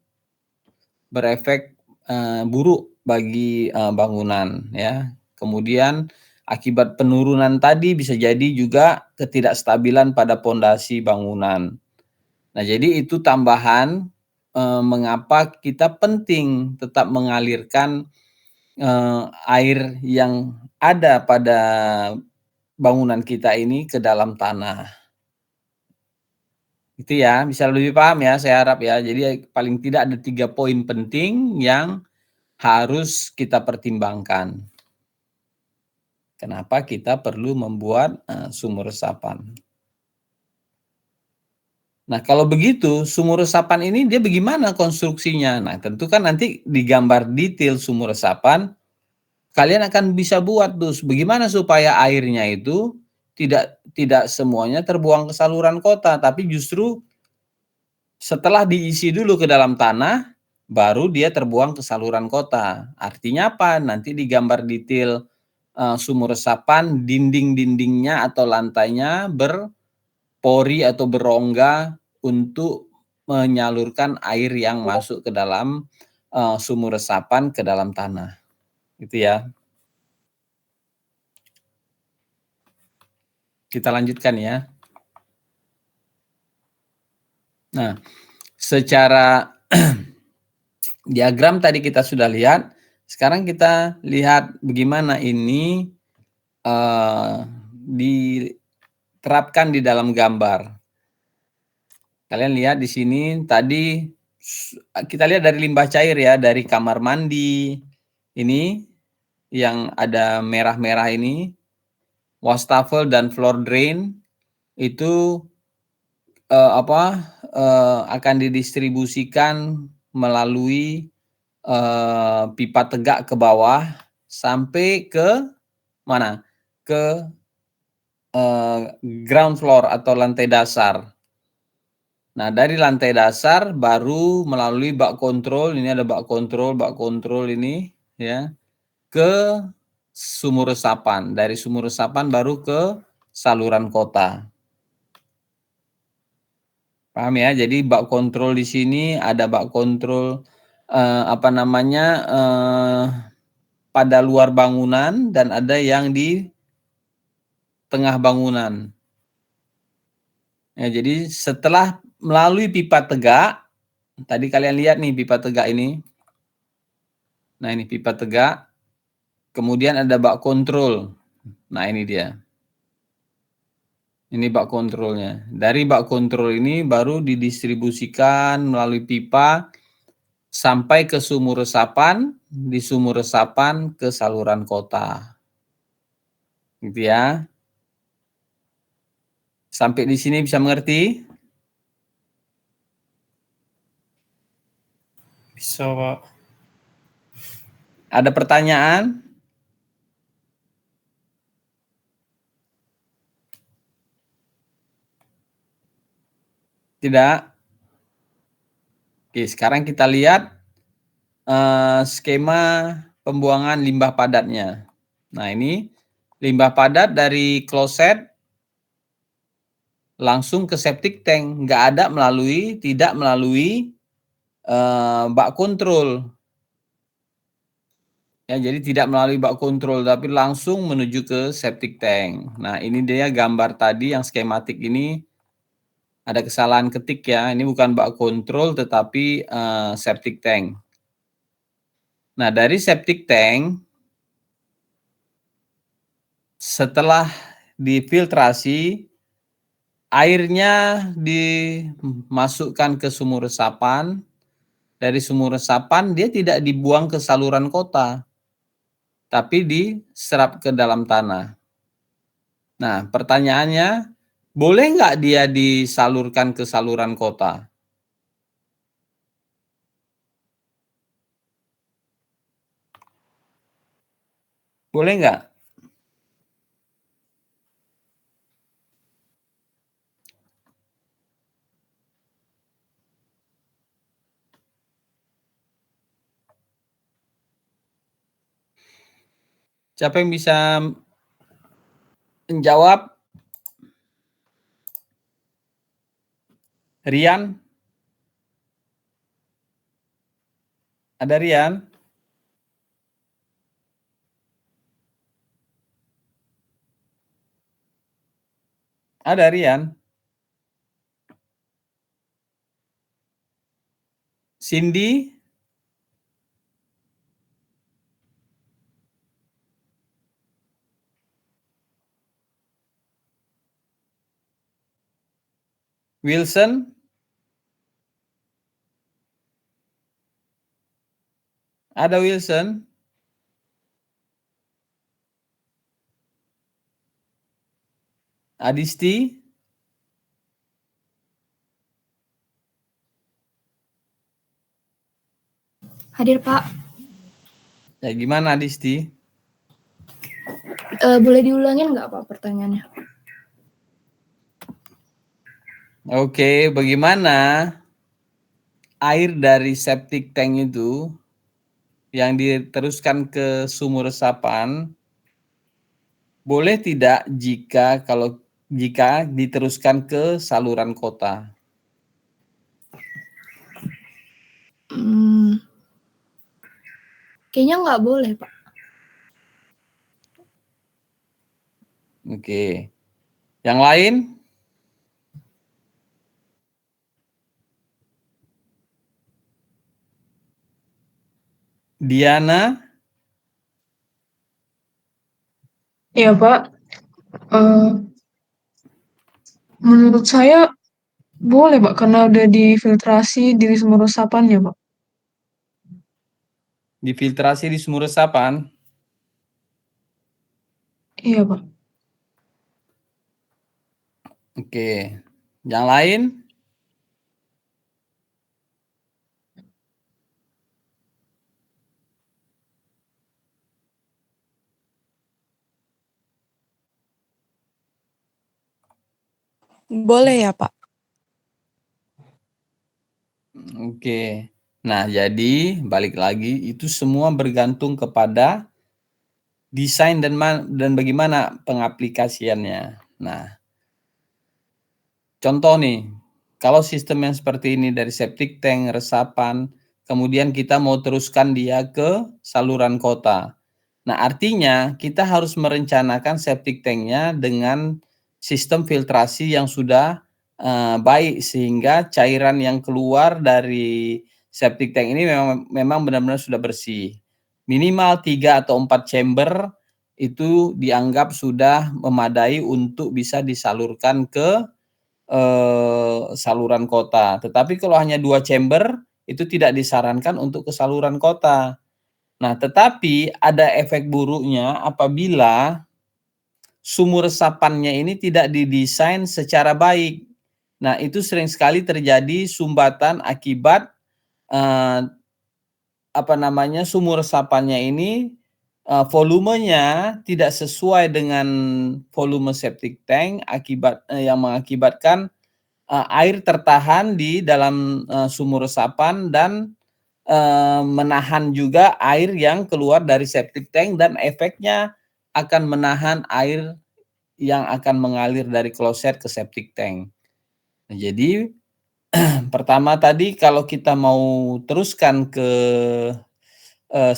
berefek buruk bagi bangunan, ya. Kemudian akibat penurunan tadi bisa jadi juga ketidakstabilan pada pondasi bangunan. Nah, jadi itu tambahan mengapa kita penting tetap mengalirkan air yang ada pada bangunan kita ini ke dalam tanah. Itu ya, bisa lebih paham ya, saya harap ya. Jadi paling tidak ada 3 poin penting yang harus kita pertimbangkan. Kenapa kita perlu membuat sumur resapan. Nah, kalau begitu sumur resapan ini dia bagaimana konstruksinya? Nah, tentu kan nanti di gambar detail sumur resapan kalian akan bisa buat tuh bagaimana supaya airnya itu tidak semuanya terbuang ke saluran kota, tapi justru setelah diisi dulu ke dalam tanah baru dia terbuang ke saluran kota. Artinya apa? Nanti di gambar detail sumur resapan dinding-dindingnya atau lantainya berpori atau berongga untuk menyalurkan air yang masuk ke dalam sumur resapan ke dalam tanah. Gitu ya. Kita lanjutkan ya. Nah, secara diagram tadi kita sudah lihat. Sekarang kita lihat bagaimana ini diterapkan di dalam gambar. Kalian lihat di sini tadi kita lihat dari limbah cair ya, dari kamar mandi ini yang ada merah-merah ini, wastafel dan floor drain itu akan didistribusikan melalui pipa tegak ke bawah sampai ke mana? Ke ground floor atau lantai dasar. Nah, dari lantai dasar baru melalui bak kontrol, ini ada bak kontrol ini ya, ke sumur resapan. Dari sumur resapan baru ke saluran kota. Paham ya? Jadi bak kontrol di sini ada bak kontrol pada luar bangunan dan ada yang di tengah bangunan. Ya, jadi setelah melalui pipa tegak, tadi kalian lihat nih pipa tegak ini. Nah, ini pipa tegak. Kemudian ada bak kontrol. Nah, ini dia. Ini bak kontrolnya. Dari bak kontrol ini baru didistribusikan melalui pipa sampai ke sumur resapan, di sumur resapan ke saluran kota. Gitu ya. Sampai di sini bisa mengerti? Bisa, Pak. Ada pertanyaan? Tidak? Oke, sekarang kita lihat skema pembuangan limbah padatnya. Nah, ini limbah padat dari kloset langsung ke septic tank, tidak melalui bak kontrol. Ya, jadi tidak melalui bak kontrol, tapi langsung menuju ke septic tank. Nah, ini dia gambar tadi yang skematik ini. Ada kesalahan ketik ya, ini bukan bak kontrol tetapi septic tank. Nah, dari septic tank, setelah difiltrasi, airnya dimasukkan ke sumur resapan. Dari sumur resapan, dia tidak dibuang ke saluran kota, tapi diserap ke dalam tanah. Nah, pertanyaannya, boleh nggak dia disalurkan ke saluran kota? Boleh nggak? Siapa yang bisa menjawab? Rian? Ada Rian? Ada Rian? Cindy? Wilson? Ada Wilson? Adisti? Hadir, Pak. Ya, gimana Adisti? Boleh diulangin nggak, Pak, pertanyaannya? Oke, bagaimana air dari septic tank itu yang diteruskan ke sumur resapan boleh tidak jika diteruskan ke saluran kota? Kayaknya nggak boleh, Pak. Oke. Yang lain? Diana? Iya, Pak. Menurut saya boleh, Pak, karena udah difiltrasi di sumur resapannya, Pak. Difiltrasi di sumur resapan? Iya, Pak. Oke. Yang lain? Boleh ya, Pak? Oke. Nah, jadi balik lagi itu semua bergantung kepada desain dan bagaimana pengaplikasiannya. Nah, contoh nih, kalau sistem yang seperti ini dari septic tank, resapan, kemudian kita mau teruskan dia ke saluran kota. Nah, artinya kita harus merencanakan septic tanknya dengan sistem filtrasi yang sudah baik sehingga cairan yang keluar dari septic tank ini memang benar-benar sudah bersih. Minimal 3 atau 4 chamber itu dianggap sudah memadai untuk bisa disalurkan ke saluran kota. Tetapi kalau hanya 2 chamber itu tidak disarankan untuk ke saluran kota. Nah, tetapi ada efek buruknya apabila sumur resapannya ini tidak didesain secara baik. Nah, itu sering sekali terjadi sumbatan akibat sumur resapannya ini volumenya tidak sesuai dengan volume septic tank yang mengakibatkan air tertahan di dalam sumur resapan dan menahan juga air yang keluar dari septic tank dan efeknya akan menahan air yang akan mengalir dari kloset ke septic tank. Nah, jadi pertama tadi kalau kita mau teruskan ke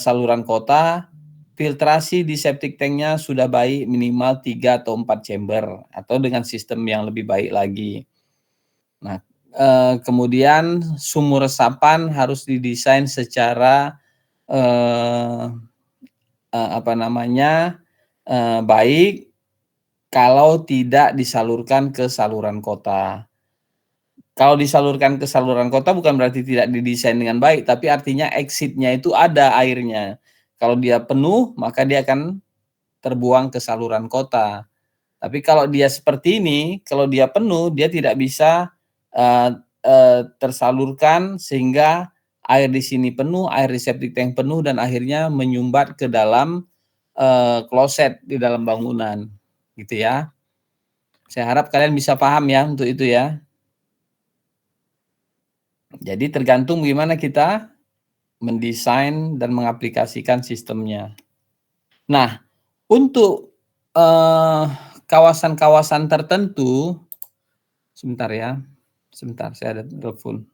saluran kota, filtrasi di septic tanknya sudah baik minimal 3 atau 4 chamber atau dengan sistem yang lebih baik lagi. Nah, kemudian sumur resapan harus didesain secara baik kalau tidak disalurkan ke saluran kota. Kalau disalurkan ke saluran kota bukan berarti tidak didesain dengan baik, tapi artinya exit-nya itu ada airnya. Kalau dia penuh, maka dia akan terbuang ke saluran kota. Tapi kalau dia seperti ini, kalau dia penuh, dia tidak bisa tersalurkan sehingga air di sini penuh, air di septic tank penuh dan akhirnya menyumbat ke dalam kloset di dalam bangunan, gitu ya. Saya harap kalian bisa paham ya untuk itu ya. Jadi tergantung gimana kita mendesain dan mengaplikasikan sistemnya. Nah, untuk kawasan-kawasan tertentu, sebentar ya, sebentar saya ada telepon.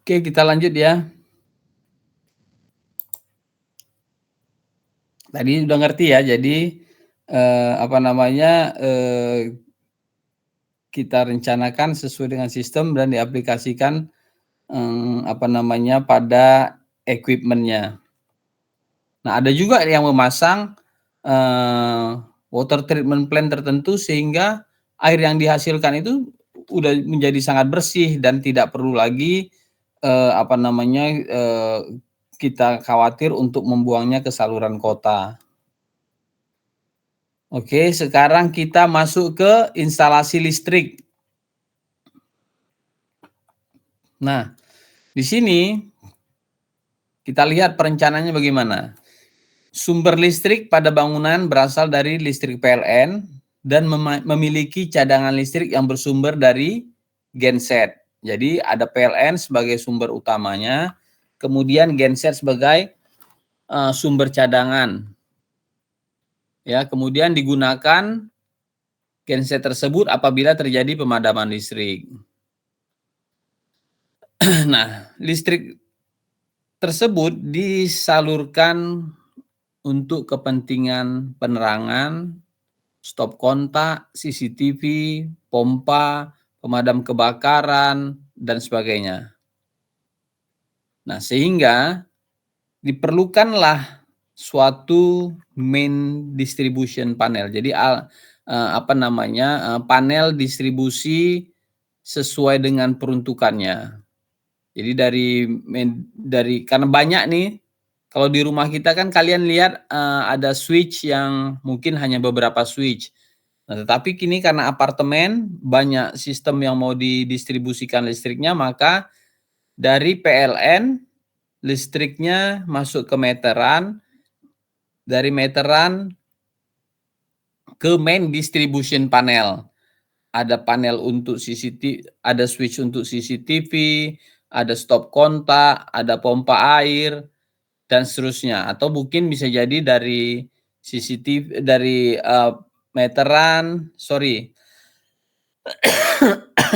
Oke, kita lanjut ya. Tadi udah ngerti ya, jadi kita rencanakan sesuai dengan sistem dan diaplikasikan pada equipment-nya. Nah, ada juga yang memasang water treatment plant tertentu sehingga air yang dihasilkan itu udah menjadi sangat bersih dan tidak perlu lagi kita khawatir untuk membuangnya ke saluran kota. Oke, sekarang kita masuk ke instalasi listrik. Nah, di sini kita lihat perencanaannya bagaimana. Sumber listrik pada bangunan berasal dari listrik PLN dan memiliki cadangan listrik yang bersumber dari genset. Jadi ada PLN sebagai sumber utamanya, kemudian genset sebagai sumber cadangan. Ya, kemudian digunakan genset tersebut apabila terjadi pemadaman listrik. Nah, listrik tersebut disalurkan untuk kepentingan penerangan, stop kontak, CCTV, pompa, pemadam kebakaran, dan sebagainya. Nah, sehingga diperlukanlah suatu main distribution panel. Jadi panel distribusi sesuai dengan peruntukannya. Jadi karena banyak nih, kalau di rumah kita kan kalian lihat ada switch yang mungkin hanya beberapa switch. Nah, tetapi kini karena apartemen banyak sistem yang mau didistribusikan listriknya, maka dari PLN listriknya masuk ke meteran, dari meteran ke main distribution panel. Ada panel untuk CCTV, ada switch untuk CCTV, ada stop kontak, ada pompa air, dan seterusnya. Atau mungkin bisa jadi dari CCTV, dari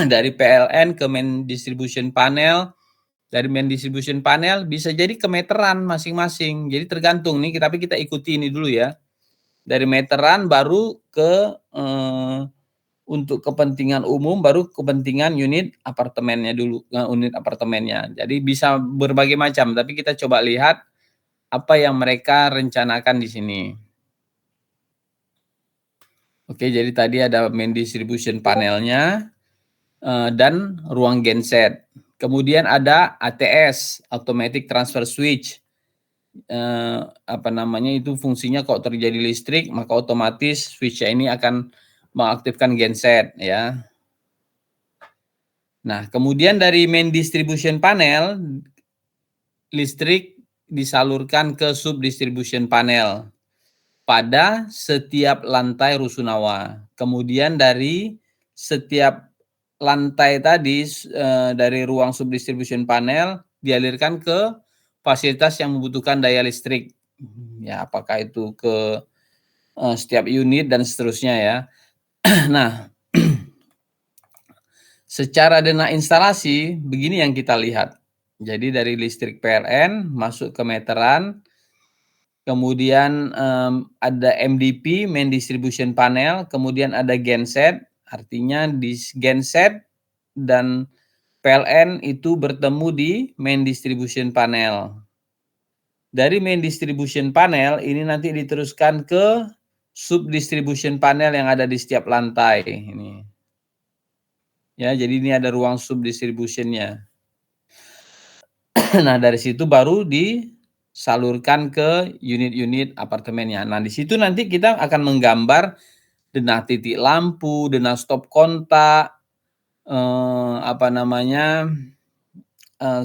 dari PLN ke main distribution panel, dari main distribution panel bisa jadi ke meteran masing-masing. Jadi tergantung nih, tapi kita ikuti ini dulu ya. Dari meteran baru ke untuk kepentingan umum, baru kepentingan unit apartemennya dulu, unit apartemennya. Jadi bisa berbagai macam, tapi kita coba lihat apa yang mereka rencanakan di sini. Oke, jadi tadi ada main distribution panelnya dan ruang genset. Kemudian ada ATS, Automatic Transfer Switch. Itu fungsinya kalau terjadi listrik, maka otomatis switch ini akan mengaktifkan genset ya. Nah, kemudian dari main distribution panel, listrik disalurkan ke sub distribution panel pada setiap lantai rusunawa. Kemudian dari setiap lantai tadi dari ruang sub distribution panel dialirkan ke fasilitas yang membutuhkan daya listrik. Ya, apakah itu ke setiap unit dan seterusnya ya. Nah, secara dana instalasi begini yang kita lihat. Jadi dari listrik PLN masuk ke meteran, kemudian ada MDP, main distribution panel, kemudian ada genset, artinya di genset dan PLN itu bertemu di main distribution panel. Dari main distribution panel ini nanti diteruskan ke sub distribution panel yang ada di setiap lantai ini. Ya, jadi ini ada ruang sub distributionnya. Nah, dari situ baru disalurkan ke unit-unit apartemennya. Nah, di situ nanti kita akan menggambar denah titik lampu, denah stop kontak,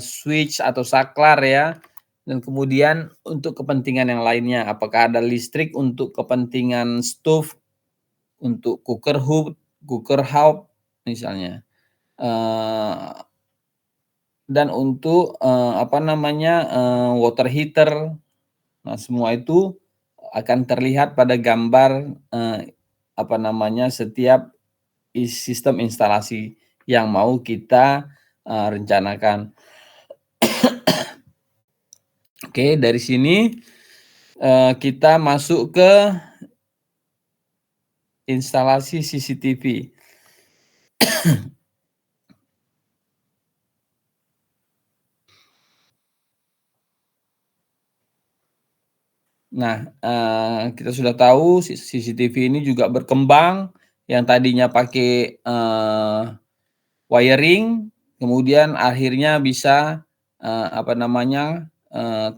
switch atau saklar ya. Dan kemudian untuk kepentingan yang lainnya, apakah ada listrik untuk kepentingan stove, untuk cooker hob misalnya, dan untuk water heater. Nah, semua itu akan terlihat pada gambar setiap sistem instalasi yang mau kita rencanakan. Oke, dari sini kita masuk ke instalasi CCTV. Nah, kita sudah tahu CCTV ini juga berkembang, yang tadinya pakai wiring, kemudian akhirnya bisa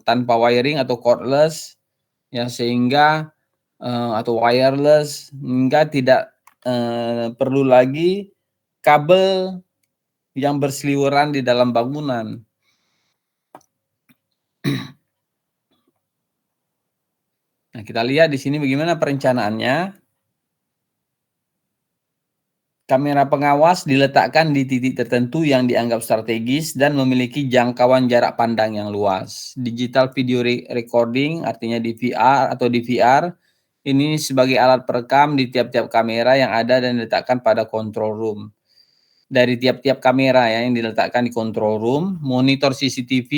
tanpa wiring atau cordless, ya, sehingga atau wireless, hingga tidak perlu lagi kabel yang berseliweran di dalam bangunan. Nah, kita lihat di sini bagaimana perencanaannya. Kamera pengawas diletakkan di titik tertentu yang dianggap strategis dan memiliki jangkauan jarak pandang yang luas. Digital video recording, artinya DVR atau DVR, ini sebagai alat perekam di tiap-tiap kamera yang ada dan diletakkan pada control room. Dari tiap-tiap kamera ya yang diletakkan di control room, monitor CCTV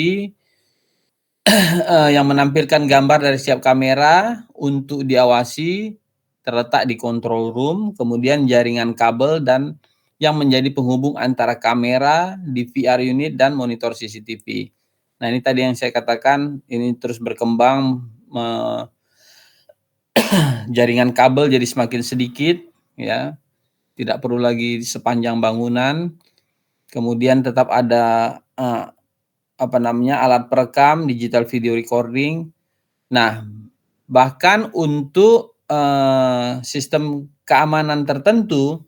yang menampilkan gambar dari setiap kamera untuk diawasi terletak di control room, kemudian jaringan kabel dan yang menjadi penghubung antara kamera, DVR unit, dan monitor CCTV. Nah, ini tadi yang saya katakan, ini terus berkembang, jaringan kabel jadi semakin sedikit, ya, tidak perlu lagi sepanjang bangunan, kemudian tetap ada alat perekam, digital video recording. Nah, bahkan untuk sistem keamanan tertentu,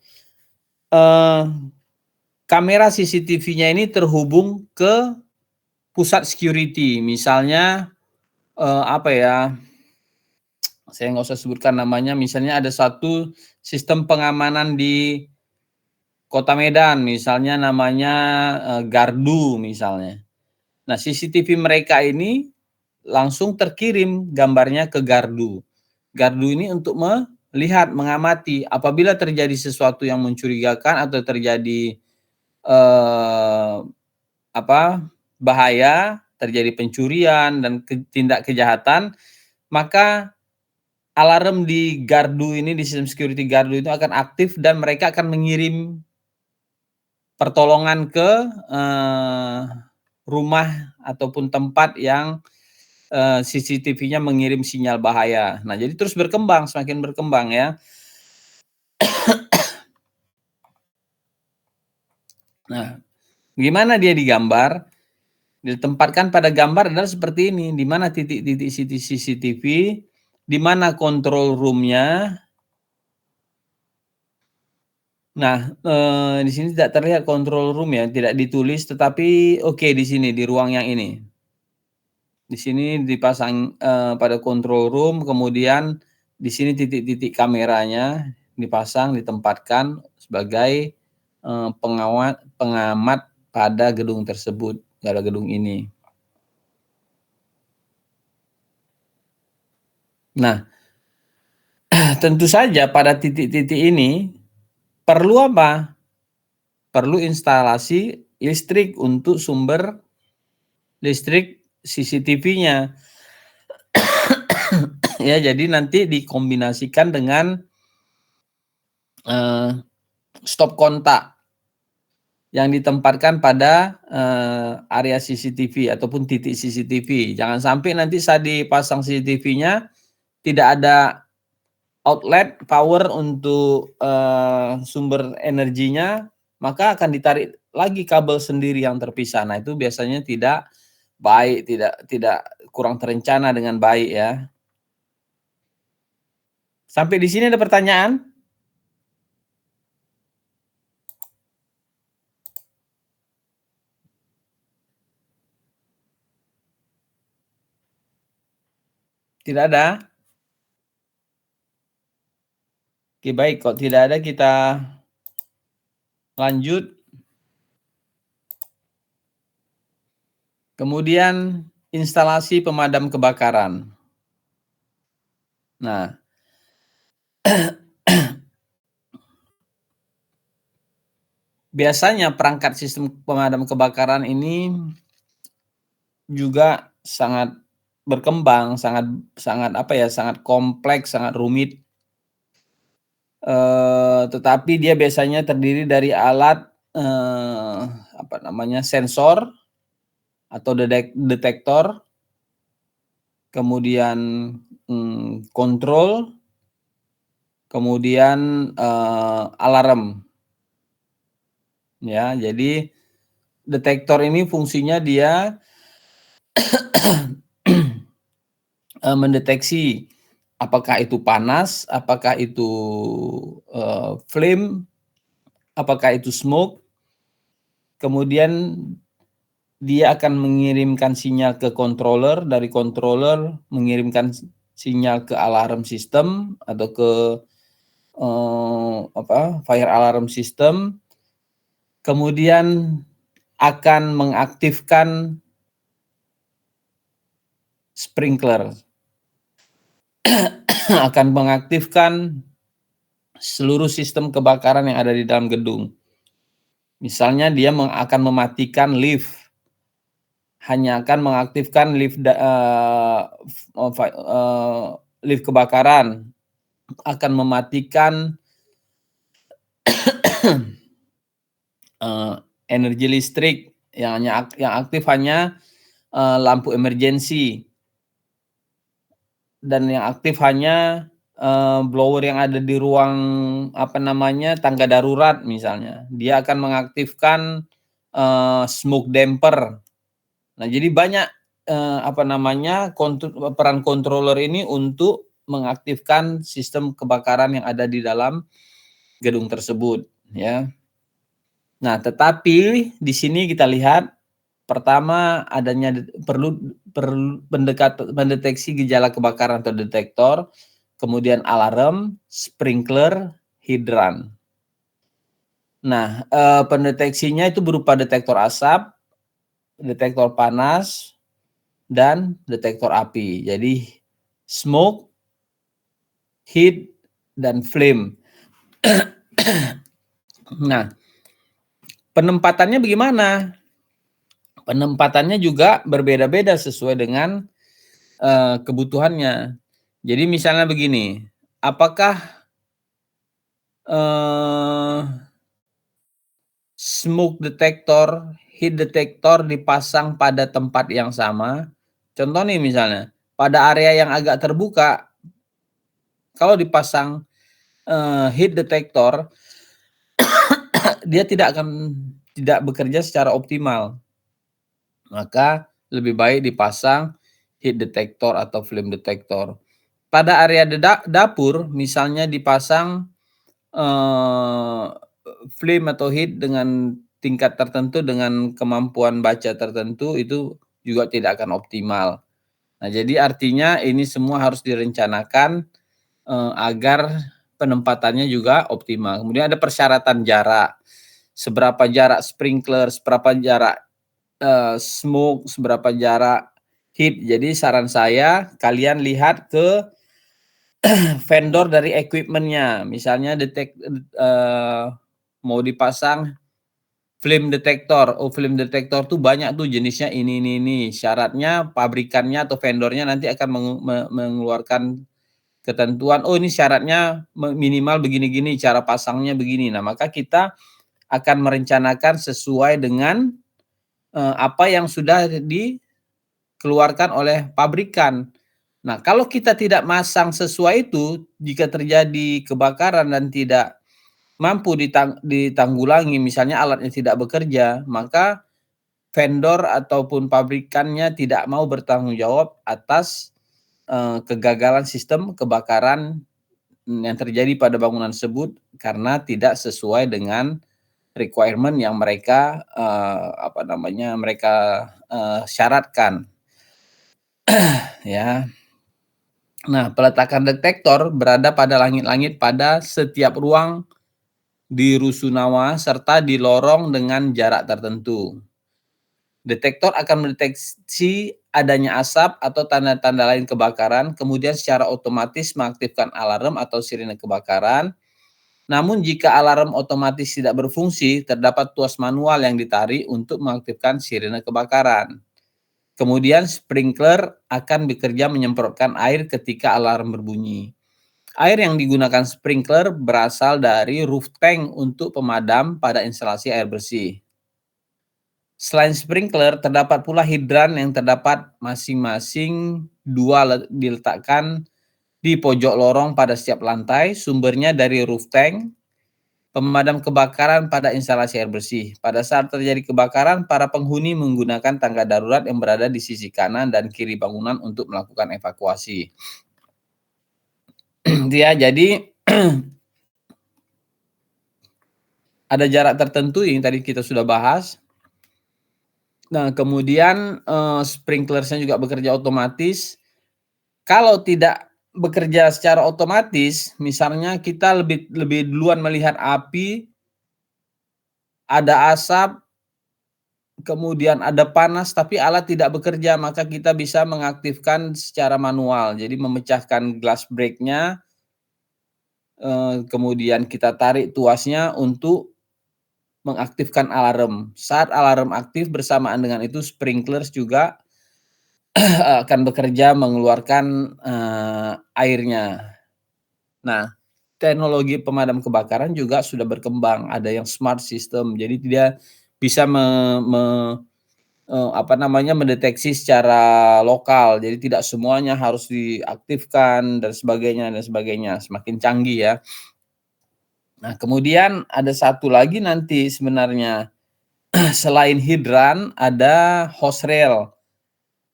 kamera CCTV-nya ini terhubung ke pusat security. Misalnya saya nggak usah sebutkan namanya. Misalnya ada satu sistem pengamanan di Kota Medan, misalnya namanya Gardu misalnya. Nah, CCTV mereka ini langsung terkirim gambarnya ke Gardu. Gardu ini untuk melihat, mengamati apabila terjadi sesuatu yang mencurigakan atau terjadi bahaya, terjadi pencurian dan tindak kejahatan, maka alarm di Gardu ini, di sistem security Gardu itu akan aktif dan mereka akan mengirim pertolongan ke rumah ataupun tempat yang CCTV-nya mengirim sinyal bahaya. Nah, jadi terus berkembang, semakin berkembang ya. Nah, gimana dia digambar? Ditempatkan pada gambar adalah seperti ini, di mana titik-titik CCTV, di mana control room-nya. Nah, di sini tidak terlihat control room ya, tidak ditulis, tetapi oke, di sini, di ruang yang ini. Di sini dipasang pada control room, kemudian di sini titik-titik kameranya dipasang, ditempatkan sebagai pengamat pada gedung tersebut, pada gedung ini. Nah, tentu saja pada titik-titik ini perlu apa? Perlu instalasi listrik untuk sumber listrik CCTV-nya. Ya, jadi nanti dikombinasikan dengan stop kontak yang ditempatkan pada area CCTV ataupun titik CCTV. Jangan sampai nanti saat dipasang CCTV-nya tidak ada outlet power untuk sumber energinya, maka akan ditarik lagi kabel sendiri yang terpisah. Nah, itu biasanya tidak baik, tidak kurang terencana dengan baik ya. Sampai di sini ada pertanyaan? Tidak ada? Oke, baik. Kalau tidak ada, kita lanjut. Kemudian instalasi pemadam kebakaran. Nah, biasanya perangkat sistem pemadam kebakaran ini juga sangat berkembang, sangat sangat kompleks, sangat rumit. Tetapi dia biasanya terdiri dari alat sensor atau detektor, kemudian kontrol, kemudian alarm. Ya, jadi detektor ini fungsinya dia mendeteksi apakah itu panas, apakah itu flame, apakah itu smoke. Kemudian dia akan mengirimkan sinyal ke controller, dari controller mengirimkan sinyal ke alarm system atau ke fire alarm system. Kemudian akan mengaktifkan sprinkler. Akan mengaktifkan seluruh sistem kebakaran yang ada di dalam gedung. Misalnya dia akan mematikan lift, hanya akan mengaktifkan lift kebakaran, akan mematikan energi listrik, yang aktif hanya lampu emergency, dan yang aktif hanya blower yang ada di ruang tangga darurat misalnya. Dia akan mengaktifkan smoke damper. Nah, jadi banyak peran controller ini untuk mengaktifkan sistem kebakaran yang ada di dalam gedung tersebut, ya. Nah, tetapi di sini kita lihat pertama adanya perlu mendeteksi gejala kebakaran atau detektor, kemudian alarm, sprinkler, hidran. Nah, pendeteksinya itu berupa detektor asap, detektor panas, dan detektor api. Jadi smoke, heat, dan flame. Nah, penempatannya bagaimana? Penempatannya juga berbeda-beda sesuai dengan kebutuhannya. Jadi misalnya begini, apakah smoke detector, heat detector dipasang pada tempat yang sama? Contoh nih misalnya, pada area yang agak terbuka, kalau dipasang heat detector, dia tidak bekerja secara optimal. Maka lebih baik dipasang heat detector atau flame detector. Pada area dapur, misalnya dipasang flame atau heat dengan tingkat tertentu, dengan kemampuan baca tertentu, itu juga tidak akan optimal. Nah, jadi artinya ini semua harus direncanakan agar penempatannya juga optimal. Kemudian ada persyaratan jarak. Seberapa jarak sprinkler, seberapa jarak smoke, seberapa jarak heat. Jadi saran saya kalian lihat ke vendor dari equipmentnya. Misalnya mau dipasang flame detector. Oh, flame detector tuh banyak tuh jenisnya ini. Syaratnya pabrikannya atau vendornya nanti akan mengeluarkan ketentuan. Oh, ini syaratnya minimal begini-gini, cara pasangnya begini. Nah, maka kita akan merencanakan sesuai dengan apa yang sudah dikeluarkan oleh pabrikan. Nah, kalau kita tidak masang sesuai itu, jika terjadi kebakaran dan tidak mampu ditanggulangi, misalnya alatnya tidak bekerja, maka vendor ataupun pabrikannya tidak mau bertanggung jawab atas kegagalan sistem kebakaran yang terjadi pada bangunan tersebut karena tidak sesuai dengan requirement yang mereka syaratkan. Ya. Nah, peletakan detektor berada pada langit-langit pada setiap ruang di rusunawa serta di lorong dengan jarak tertentu. Detektor akan mendeteksi adanya asap atau tanda-tanda lain kebakaran, kemudian secara otomatis mengaktifkan alarm atau sirine kebakaran. Namun jika alarm otomatis tidak berfungsi, terdapat tuas manual yang ditarik untuk mengaktifkan sirine kebakaran. Kemudian sprinkler akan bekerja menyemprotkan air ketika alarm berbunyi. Air yang digunakan sprinkler berasal dari roof tank untuk pemadam pada instalasi air bersih. Selain sprinkler, terdapat pula hidran yang terdapat masing-masing 2 diletakkan di pojok lorong pada setiap lantai, sumbernya dari roof tank. Pemadam kebakaran pada instalasi air bersih. Pada saat terjadi kebakaran, para penghuni menggunakan tangga darurat yang berada di sisi kanan dan kiri bangunan untuk melakukan evakuasi. Ya, jadi ada jarak tertentu yang tadi kita sudah bahas. Nah, kemudian sprinklersnya juga bekerja otomatis. Kalau tidak bekerja secara otomatis, misalnya kita lebih duluan melihat api, ada asap, kemudian ada panas, tapi alat tidak bekerja, maka kita bisa mengaktifkan secara manual. Jadi memecahkan glass break-nya, kemudian kita tarik tuasnya untuk mengaktifkan alarm. Saat alarm aktif bersamaan dengan itu sprinklers juga akan bekerja mengeluarkan airnya. Nah, teknologi pemadam kebakaran juga sudah berkembang. Ada yang smart system, jadi dia bisa mendeteksi secara lokal. Jadi tidak semuanya harus diaktifkan dan sebagainya. Semakin canggih ya. Nah, kemudian ada satu lagi nanti sebenarnya selain hidran ada hose rail.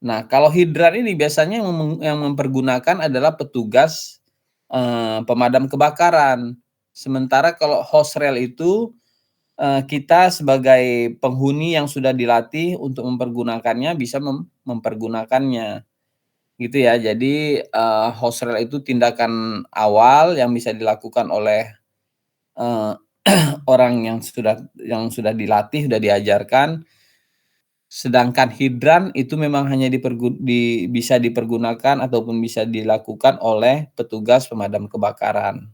Nah, kalau hidran ini biasanya yang mempergunakan adalah petugas pemadam kebakaran. Sementara kalau hose rail itu kita sebagai penghuni yang sudah dilatih untuk mempergunakannya bisa mempergunakannya. Gitu ya. Jadi hose rail itu tindakan awal yang bisa dilakukan oleh orang yang sudah dilatih, sudah diajarkan. Sedangkan hidran itu memang hanya bisa dipergunakan ataupun bisa dilakukan oleh petugas pemadam kebakaran.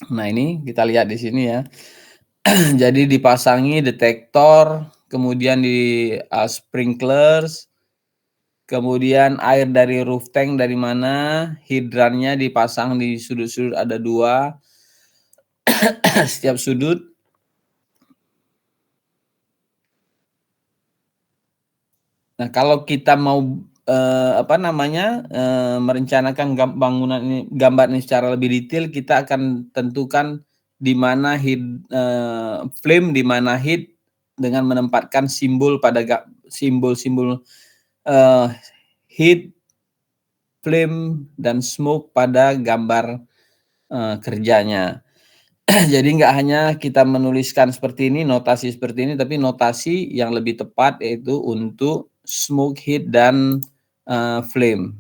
Nah, ini kita lihat di sini ya. Jadi dipasangi detektor, kemudian di sprinklers, kemudian air dari roof tank dari mana, hidrannya dipasang di sudut-sudut ada 2. Setiap sudut. Nah, kalau kita mau merencanakan bangunan ini, gambar ini secara lebih detail, kita akan tentukan di mana flame, di mana heat dengan menempatkan simbol pada simbol-simbol heat, flame, dan smoke pada gambar kerjanya. Jadi nggak hanya kita menuliskan seperti ini, notasi seperti ini, tapi notasi yang lebih tepat yaitu untuk smoke, heat, dan flame.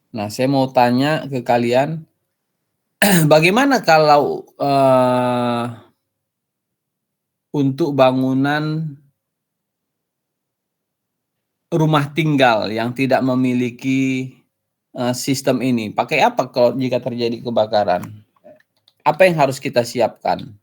Nah, saya mau tanya ke kalian, bagaimana kalau untuk bangunan rumah tinggal yang tidak memiliki sistem ini? Pakai apa kalau jika terjadi kebakaran? Apa yang harus kita siapkan?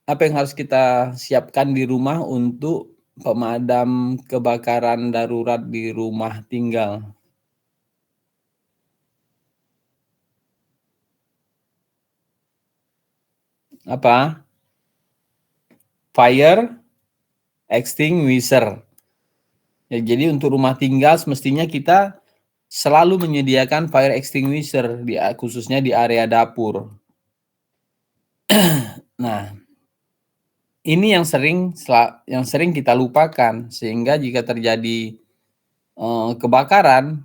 Apa yang harus kita siapkan di rumah untuk pemadam kebakaran darurat di rumah tinggal? Apa? Fire extinguisher. Ya, jadi untuk rumah tinggal semestinya kita selalu menyediakan fire extinguisher khususnya di area dapur. Nah, ini yang sering kita lupakan, sehingga jika terjadi kebakaran,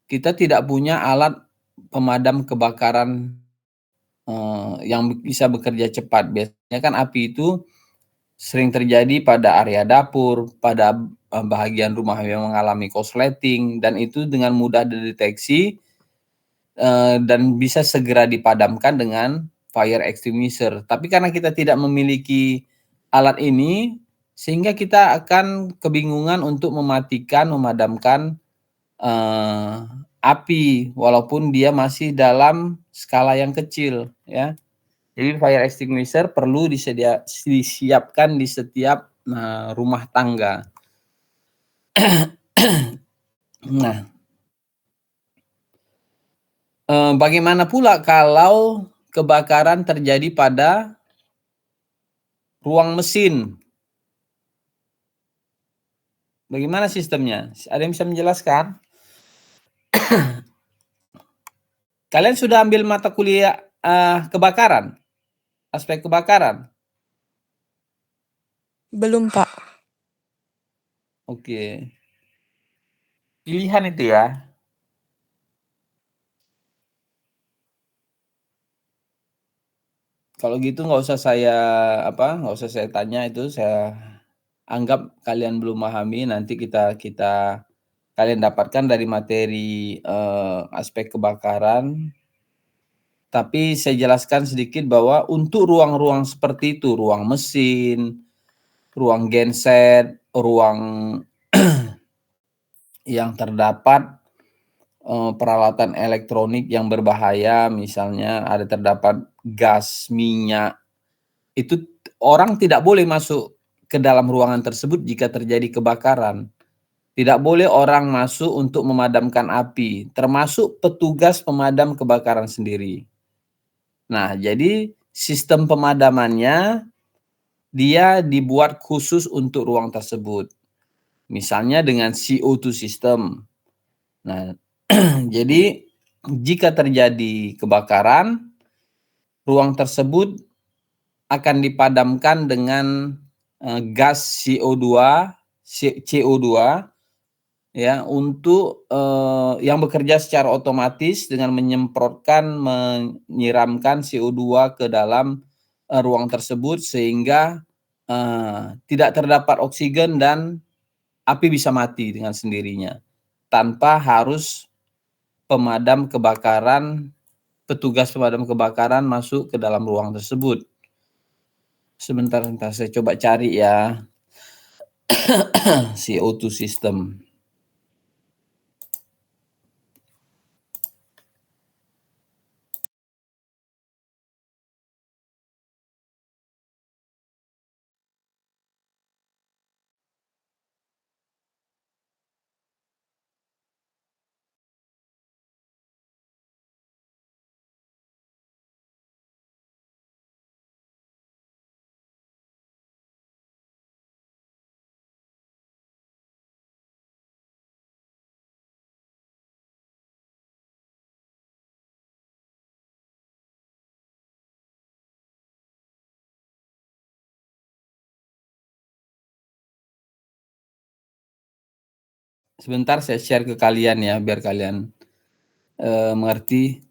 kita tidak punya alat pemadam kebakaran yang bisa bekerja cepat. Biasanya kan api itu sering terjadi pada area dapur, pada bahagian rumah yang mengalami korsleting, dan itu dengan mudah dideteksi dan bisa segera dipadamkan dengan fire extinguisher. Tapi karena kita tidak memiliki alat ini, Sehingga kita akan kebingungan untuk memadamkan api walaupun dia masih dalam skala yang kecil, ya. Jadi fire extinguisher perlu disiapkan di setiap rumah tangga. Nah, bagaimana pula kalau kebakaran terjadi pada ruang mesin? Bagaimana sistemnya? Ada yang bisa menjelaskan? Kalian sudah ambil mata kuliah kebakaran? Aspek kebakaran? Belum, Pak. Oke. Pilihan itu ya. Kalau gitu nggak usah saya tanya itu, saya anggap kalian belum memahami. Nanti kalian dapatkan dari materi aspek kebakaran. Tapi saya jelaskan sedikit bahwa untuk ruang-ruang seperti itu, ruang mesin, ruang genset, ruang yang terdapat peralatan elektronik yang berbahaya, misalnya terdapat gas, minyak, itu orang tidak boleh masuk ke dalam ruangan tersebut jika terjadi kebakaran. Tidak boleh orang masuk untuk memadamkan api, termasuk petugas pemadam kebakaran sendiri. Nah, jadi sistem pemadamannya dia dibuat khusus untuk ruang tersebut. Misalnya dengan CO2 system. Nah, jadi jika terjadi kebakaran, ruang tersebut akan dipadamkan dengan gas CO2 ya, untuk yang bekerja secara otomatis dengan menyiramkan CO2 ke dalam ruang tersebut sehingga tidak terdapat oksigen dan api bisa mati dengan sendirinya tanpa harus petugas pemadam kebakaran masuk ke dalam ruang tersebut. Sebentar saya coba cari ya. CO2 system. Sebentar saya share ke kalian ya, biar kalian mengerti.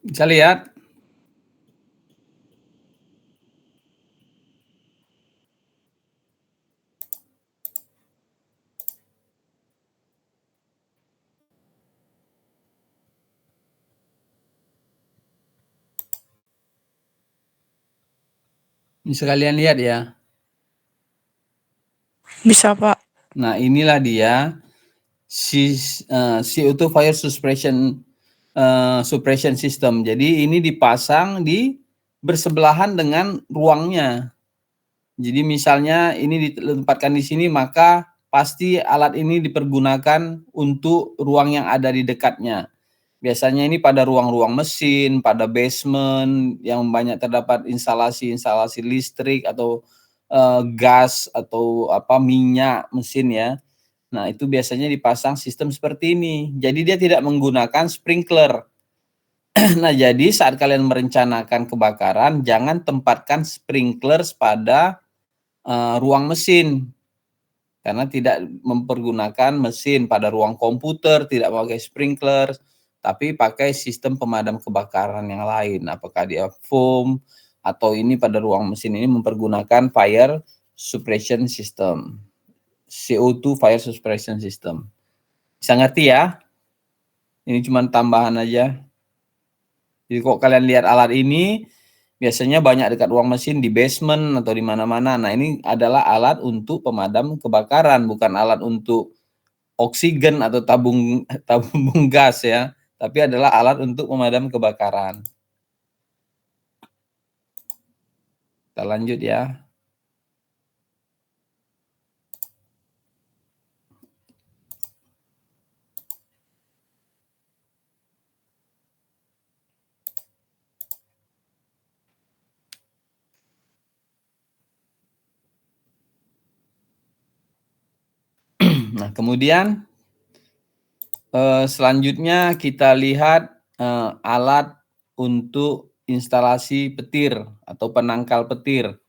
Bisa lihat? Bisa kalian lihat ya? Bisa, Pak. Nah, inilah dia CO2 fire suppression system. Jadi ini dipasang bersebelahan dengan ruangnya. Jadi misalnya ini ditempatkan di sini, maka pasti alat ini dipergunakan untuk ruang yang ada di dekatnya. Biasanya ini pada ruang-ruang mesin, pada basement yang banyak terdapat instalasi listrik atau gas atau minyak mesin ya. Nah, itu biasanya dipasang sistem seperti ini. Jadi dia tidak menggunakan sprinkler. Nah, jadi saat kalian merencanakan kebakaran, jangan tempatkan sprinkler pada ruang mesin. Karena tidak mempergunakan mesin. Pada ruang komputer tidak pakai sprinkler, tapi pakai sistem pemadam kebakaran yang lain. Apakah dia foam atau ini pada ruang mesin ini mempergunakan fire suppression system. CO2 fire suppression system. Bisa ngerti ya? Ini cuma tambahan aja. Jadi kok kalian lihat alat ini, biasanya banyak dekat ruang mesin di basement atau di mana-mana. Nah, ini adalah alat untuk pemadam kebakaran, bukan alat untuk oksigen atau tabung gas ya, tapi adalah alat untuk pemadam kebakaran. Kita lanjut ya. Nah, kemudian selanjutnya kita lihat alat untuk instalasi petir atau penangkal petir.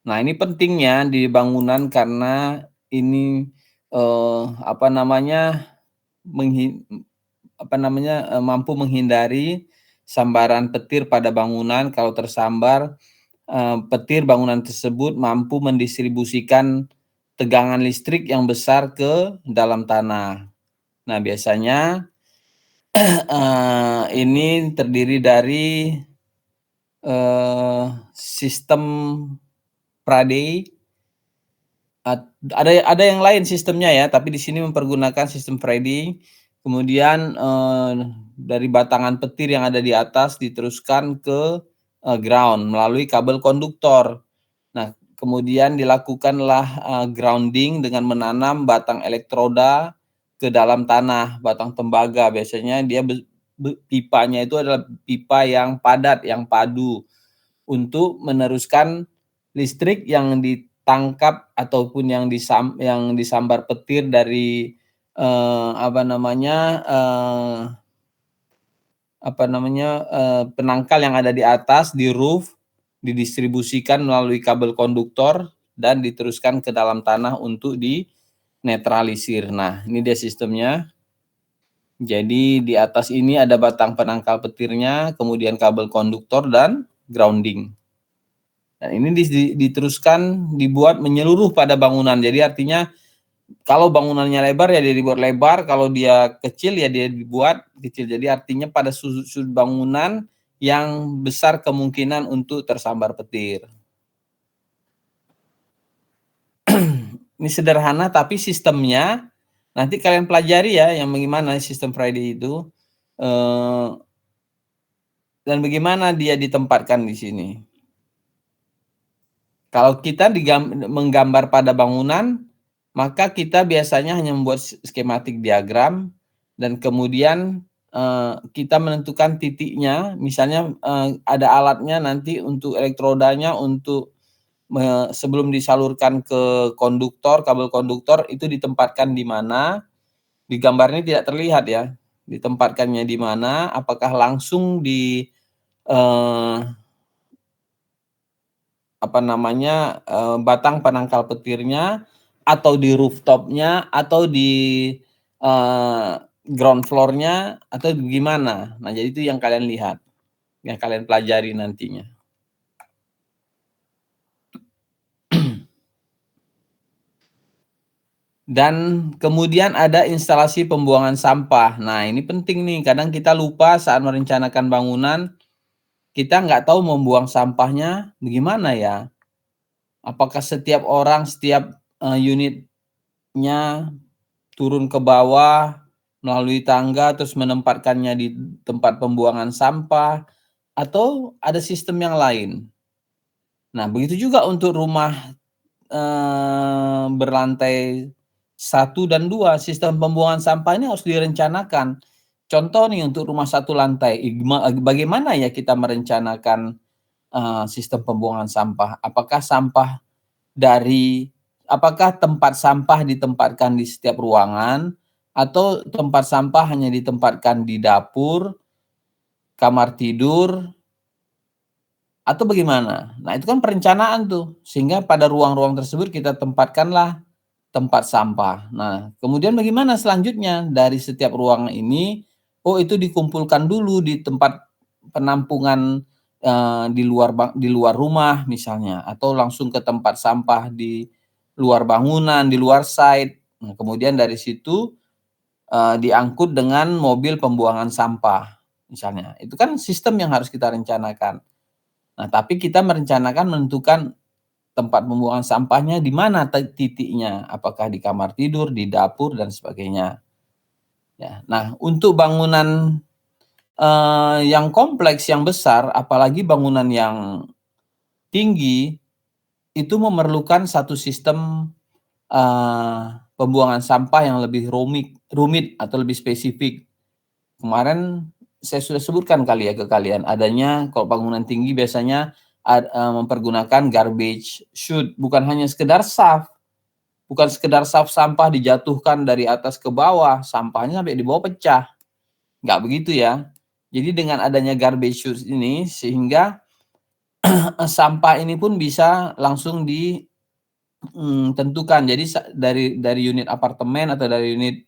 Nah, ini pentingnya di bangunan karena ini mampu menghindari sambaran petir pada bangunan. Kalau tersambar petir, bangunan tersebut mampu mendistribusikan tegangan listrik yang besar ke dalam tanah. Nah, biasanya ini terdiri dari sistem Faraday. Ada yang lain sistemnya ya, tapi di sini mempergunakan sistem Faraday. Kemudian dari batangan petir yang ada di atas diteruskan ke ground melalui kabel konduktor. Nah, kemudian dilakukanlah grounding dengan menanam batang elektroda ke dalam tanah, batang tembaga. Biasanya dia pipanya itu adalah pipa yang padat, yang padu untuk meneruskan listrik yang ditangkap ataupun yang disambar petir dari penangkal yang ada di atas, di roof, didistribusikan melalui kabel konduktor dan diteruskan ke dalam tanah untuk dinetralisir. Nah, ini dia sistemnya. Jadi di atas ini ada batang penangkal petirnya, kemudian kabel konduktor dan grounding. Dan ini diteruskan dibuat menyeluruh pada bangunan. Jadi artinya kalau bangunannya lebar ya dia dibuat lebar, kalau dia kecil ya dia dibuat kecil. Jadi artinya pada sudut-sudut bangunan yang besar kemungkinan untuk tersambar petir. Ini sederhana tapi sistemnya nanti kalian pelajari ya yang bagaimana sistem Faraday itu dan bagaimana dia ditempatkan di sini. Kalau kita menggambar pada bangunan, maka kita biasanya hanya membuat skematik diagram dan kemudian kita menentukan titiknya. Misalnya ada alatnya nanti untuk elektrodanya untuk sebelum disalurkan ke konduktor, kabel konduktor itu ditempatkan di mana. Di gambar ini tidak terlihat ya, ditempatkannya di mana, apakah langsung di batang penangkal petirnya atau di rooftopnya atau di ground floor-nya atau gimana. Nah, jadi itu yang kalian lihat, yang kalian pelajari nantinya. Dan kemudian ada instalasi pembuangan sampah. Nah, ini penting nih. Kadang kita lupa saat merencanakan bangunan, kita nggak tahu membuang sampahnya bagaimana ya. Apakah setiap orang, setiap unitnya turun ke bawah melalui tangga terus menempatkannya di tempat pembuangan sampah atau ada sistem yang lain. Nah, begitu juga untuk rumah berlantai 1 dan 2, sistem pembuangan sampah ini harus direncanakan. Contoh nih untuk rumah 1 lantai, bagaimana ya kita merencanakan sistem pembuangan sampah? Apakah tempat sampah ditempatkan di setiap ruangan atau tempat sampah hanya ditempatkan di dapur, kamar tidur, atau bagaimana? Nah, itu kan perencanaan tuh, sehingga pada ruang-ruang tersebut kita tempatkanlah tempat sampah. Nah, kemudian bagaimana selanjutnya dari setiap ruang ini? Oh, itu dikumpulkan dulu di tempat penampungan di luar rumah misalnya, atau langsung ke tempat sampah di luar bangunan, di luar site. Nah, kemudian dari situ diangkut dengan mobil pembuangan sampah misalnya. Itu kan sistem yang harus kita rencanakan. Nah, tapi kita menentukan tempat pembuangan sampahnya di mana titiknya, apakah di kamar tidur, di dapur, dan sebagainya. Ya, nah, untuk bangunan yang kompleks, yang besar, apalagi bangunan yang tinggi, itu memerlukan satu sistem pembuangan sampah yang lebih rumit atau lebih spesifik. Kemarin saya sudah sebutkan kali ya ke kalian, adanya kalau bangunan tinggi biasanya mempergunakan garbage chute, bukan hanya sekedar saf sampah dijatuhkan dari atas ke bawah, sampahnya sampai di bawah pecah. Nggak begitu ya. Jadi dengan adanya garbage chute ini, sehingga sampah ini pun bisa langsung ditentukan. Jadi dari unit apartemen atau dari unit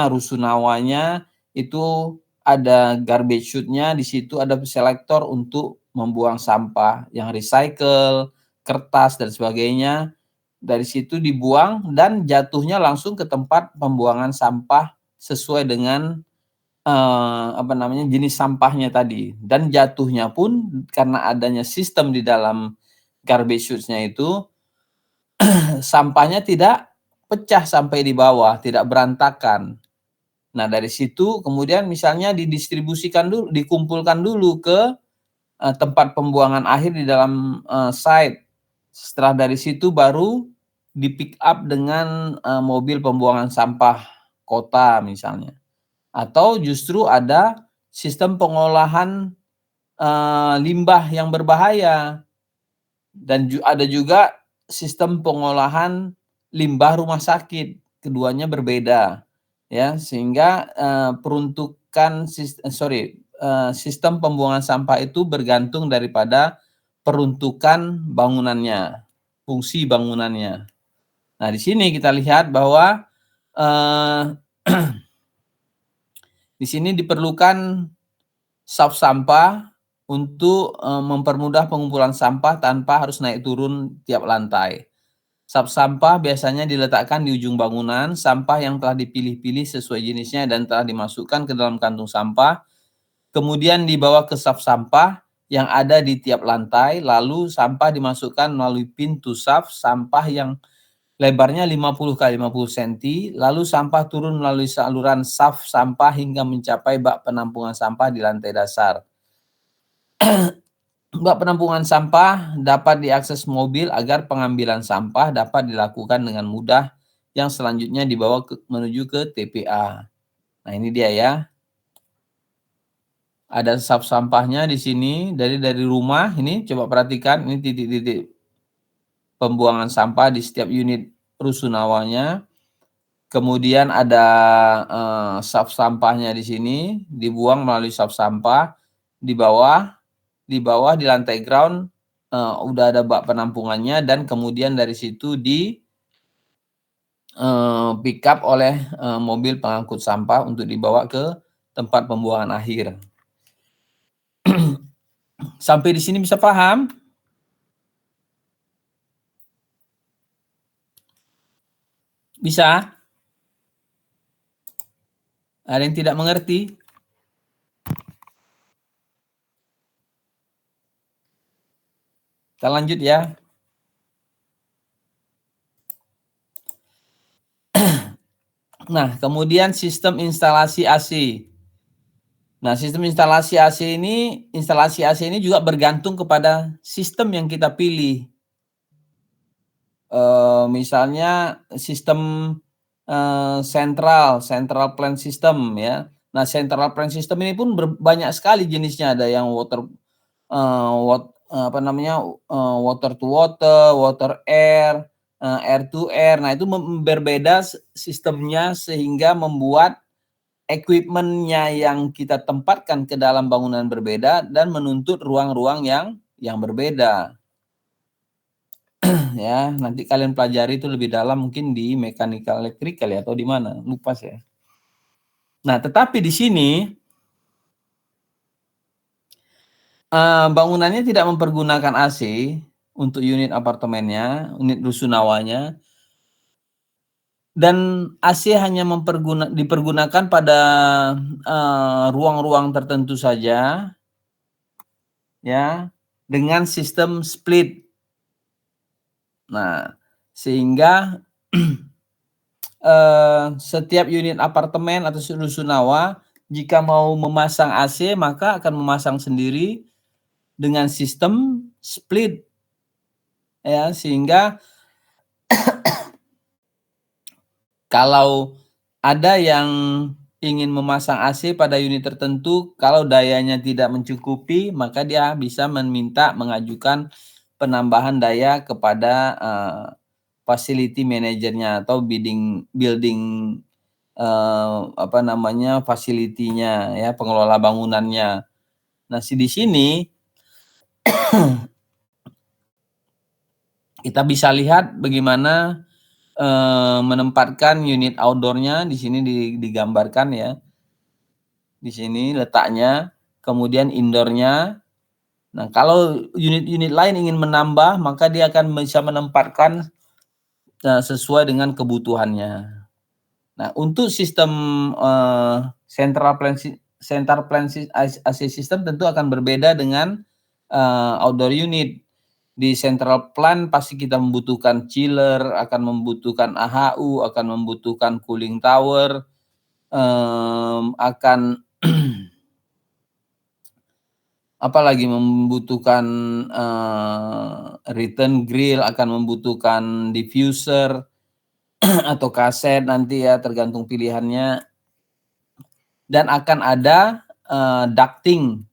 rusunawanya itu ada garbage chute-nya, di situ ada selektor untuk membuang sampah yang recycle, kertas dan sebagainya. Dari situ dibuang dan jatuhnya langsung ke tempat pembuangan sampah sesuai dengan jenis sampahnya tadi. Dan jatuhnya pun karena adanya sistem di dalam garbage chute-nya itu sampahnya tidak pecah sampai di bawah, tidak berantakan. Nah, dari situ kemudian misalnya dikumpulkan dulu ke tempat pembuangan akhir di dalam site. Setelah dari situ baru di pick up dengan mobil pembuangan sampah kota misalnya. Atau justru ada sistem pengolahan limbah yang berbahaya. Dan ada juga sistem pengolahan limbah rumah sakit. Keduanya berbeda. Ya, sehingga sistem pembuangan sampah itu bergantung daripada peruntukan bangunannya, fungsi bangunannya. Nah, di sini kita lihat bahwa di sini diperlukan saf sampah untuk mempermudah pengumpulan sampah tanpa harus naik turun tiap lantai. Saf sampah biasanya diletakkan di ujung bangunan. Sampah yang telah dipilih-pilih sesuai jenisnya dan telah dimasukkan ke dalam kantung sampah, kemudian dibawa ke saf sampah yang ada di tiap lantai, lalu sampah dimasukkan melalui pintu saf sampah yang lebarnya 50 x 50 cm, lalu sampah turun melalui saluran saf sampah hingga mencapai bak penampungan sampah di lantai dasar. Bak penampungan sampah dapat diakses mobil agar pengambilan sampah dapat dilakukan dengan mudah, yang selanjutnya dibawa menuju ke TPA. Nah, ini dia ya. Ada saf sampahnya di sini dari rumah. Ini coba perhatikan, ini titik-titik pembuangan sampah di setiap unit rusunawanya. Kemudian ada saf sampahnya di sini, dibuang melalui saf sampah. Di bawah di lantai ground udah ada bak penampungannya, dan kemudian dari situ di pick up oleh mobil pengangkut sampah untuk dibawa ke tempat pembuangan akhir. Sampai di sini bisa paham? Bisa? Ada yang tidak mengerti? Kita lanjut ya. Nah, kemudian sistem instalasi AC. Nah, sistem instalasi AC ini juga bergantung kepada sistem yang kita pilih. Misalnya sistem central plant system ya. Nah, central plant system ini pun banyak sekali jenisnya. Ada yang water to water, water air, air to air. Nah, itu berbeda sistemnya sehingga membuat equipment-nya yang kita tempatkan ke dalam bangunan berbeda dan menuntut ruang-ruang yang berbeda. Ya, nanti kalian pelajari itu lebih dalam mungkin di mechanical electrical ya, atau di mana, lupa saya. Nah, tetapi di sini Bangunannya tidak mempergunakan AC untuk unit apartemennya, unit rusunawanya, dan AC hanya dipergunakan pada ruang-ruang tertentu saja, ya, dengan sistem split. Nah, sehingga setiap unit apartemen atau rusunawa jika mau memasang AC maka akan memasang sendiri dengan sistem split, ya, sehingga kalau ada yang ingin memasang AC pada unit tertentu, kalau dayanya tidak mencukupi, maka dia bisa mengajukan penambahan daya kepada facility manajernya atau building facility-nya, ya, pengelola bangunannya. Nah, di sini kita bisa lihat bagaimana menempatkan unit outdoor-nya. Di sini digambarkan, ya. Di sini letaknya, kemudian indoor-nya. Nah, kalau unit-unit lain ingin menambah, maka dia akan bisa menempatkan sesuai dengan kebutuhannya. Nah, untuk sistem central plan AC system tentu akan berbeda dengan outdoor unit. Di central plan pasti kita membutuhkan chiller, akan membutuhkan AHU, akan membutuhkan cooling tower, akan apalagi membutuhkan return grill, akan membutuhkan diffuser atau kaset nanti, ya, tergantung pilihannya, dan akan ada ducting.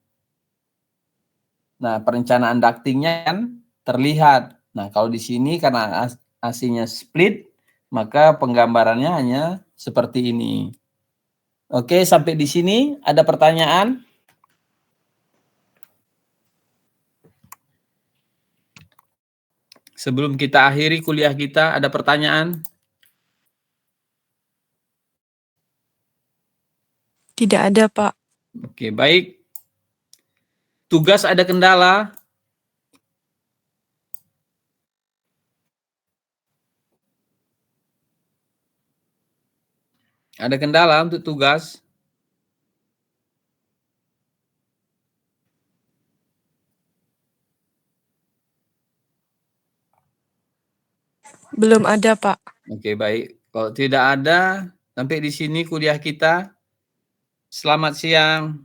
Nah, perencanaan ductingnya kan terlihat. Nah, kalau di sini karena AC-nya split, maka penggambarannya hanya seperti ini. Oke, sampai di sini ada pertanyaan? Sebelum kita akhiri kuliah kita, ada pertanyaan? Tidak ada, Pak. Oke, baik. Tugas ada kendala? Ada kendala untuk tugas? Belum ada, Pak. Oke, baik. Kalau tidak ada, sampai di sini kuliah kita. Selamat siang.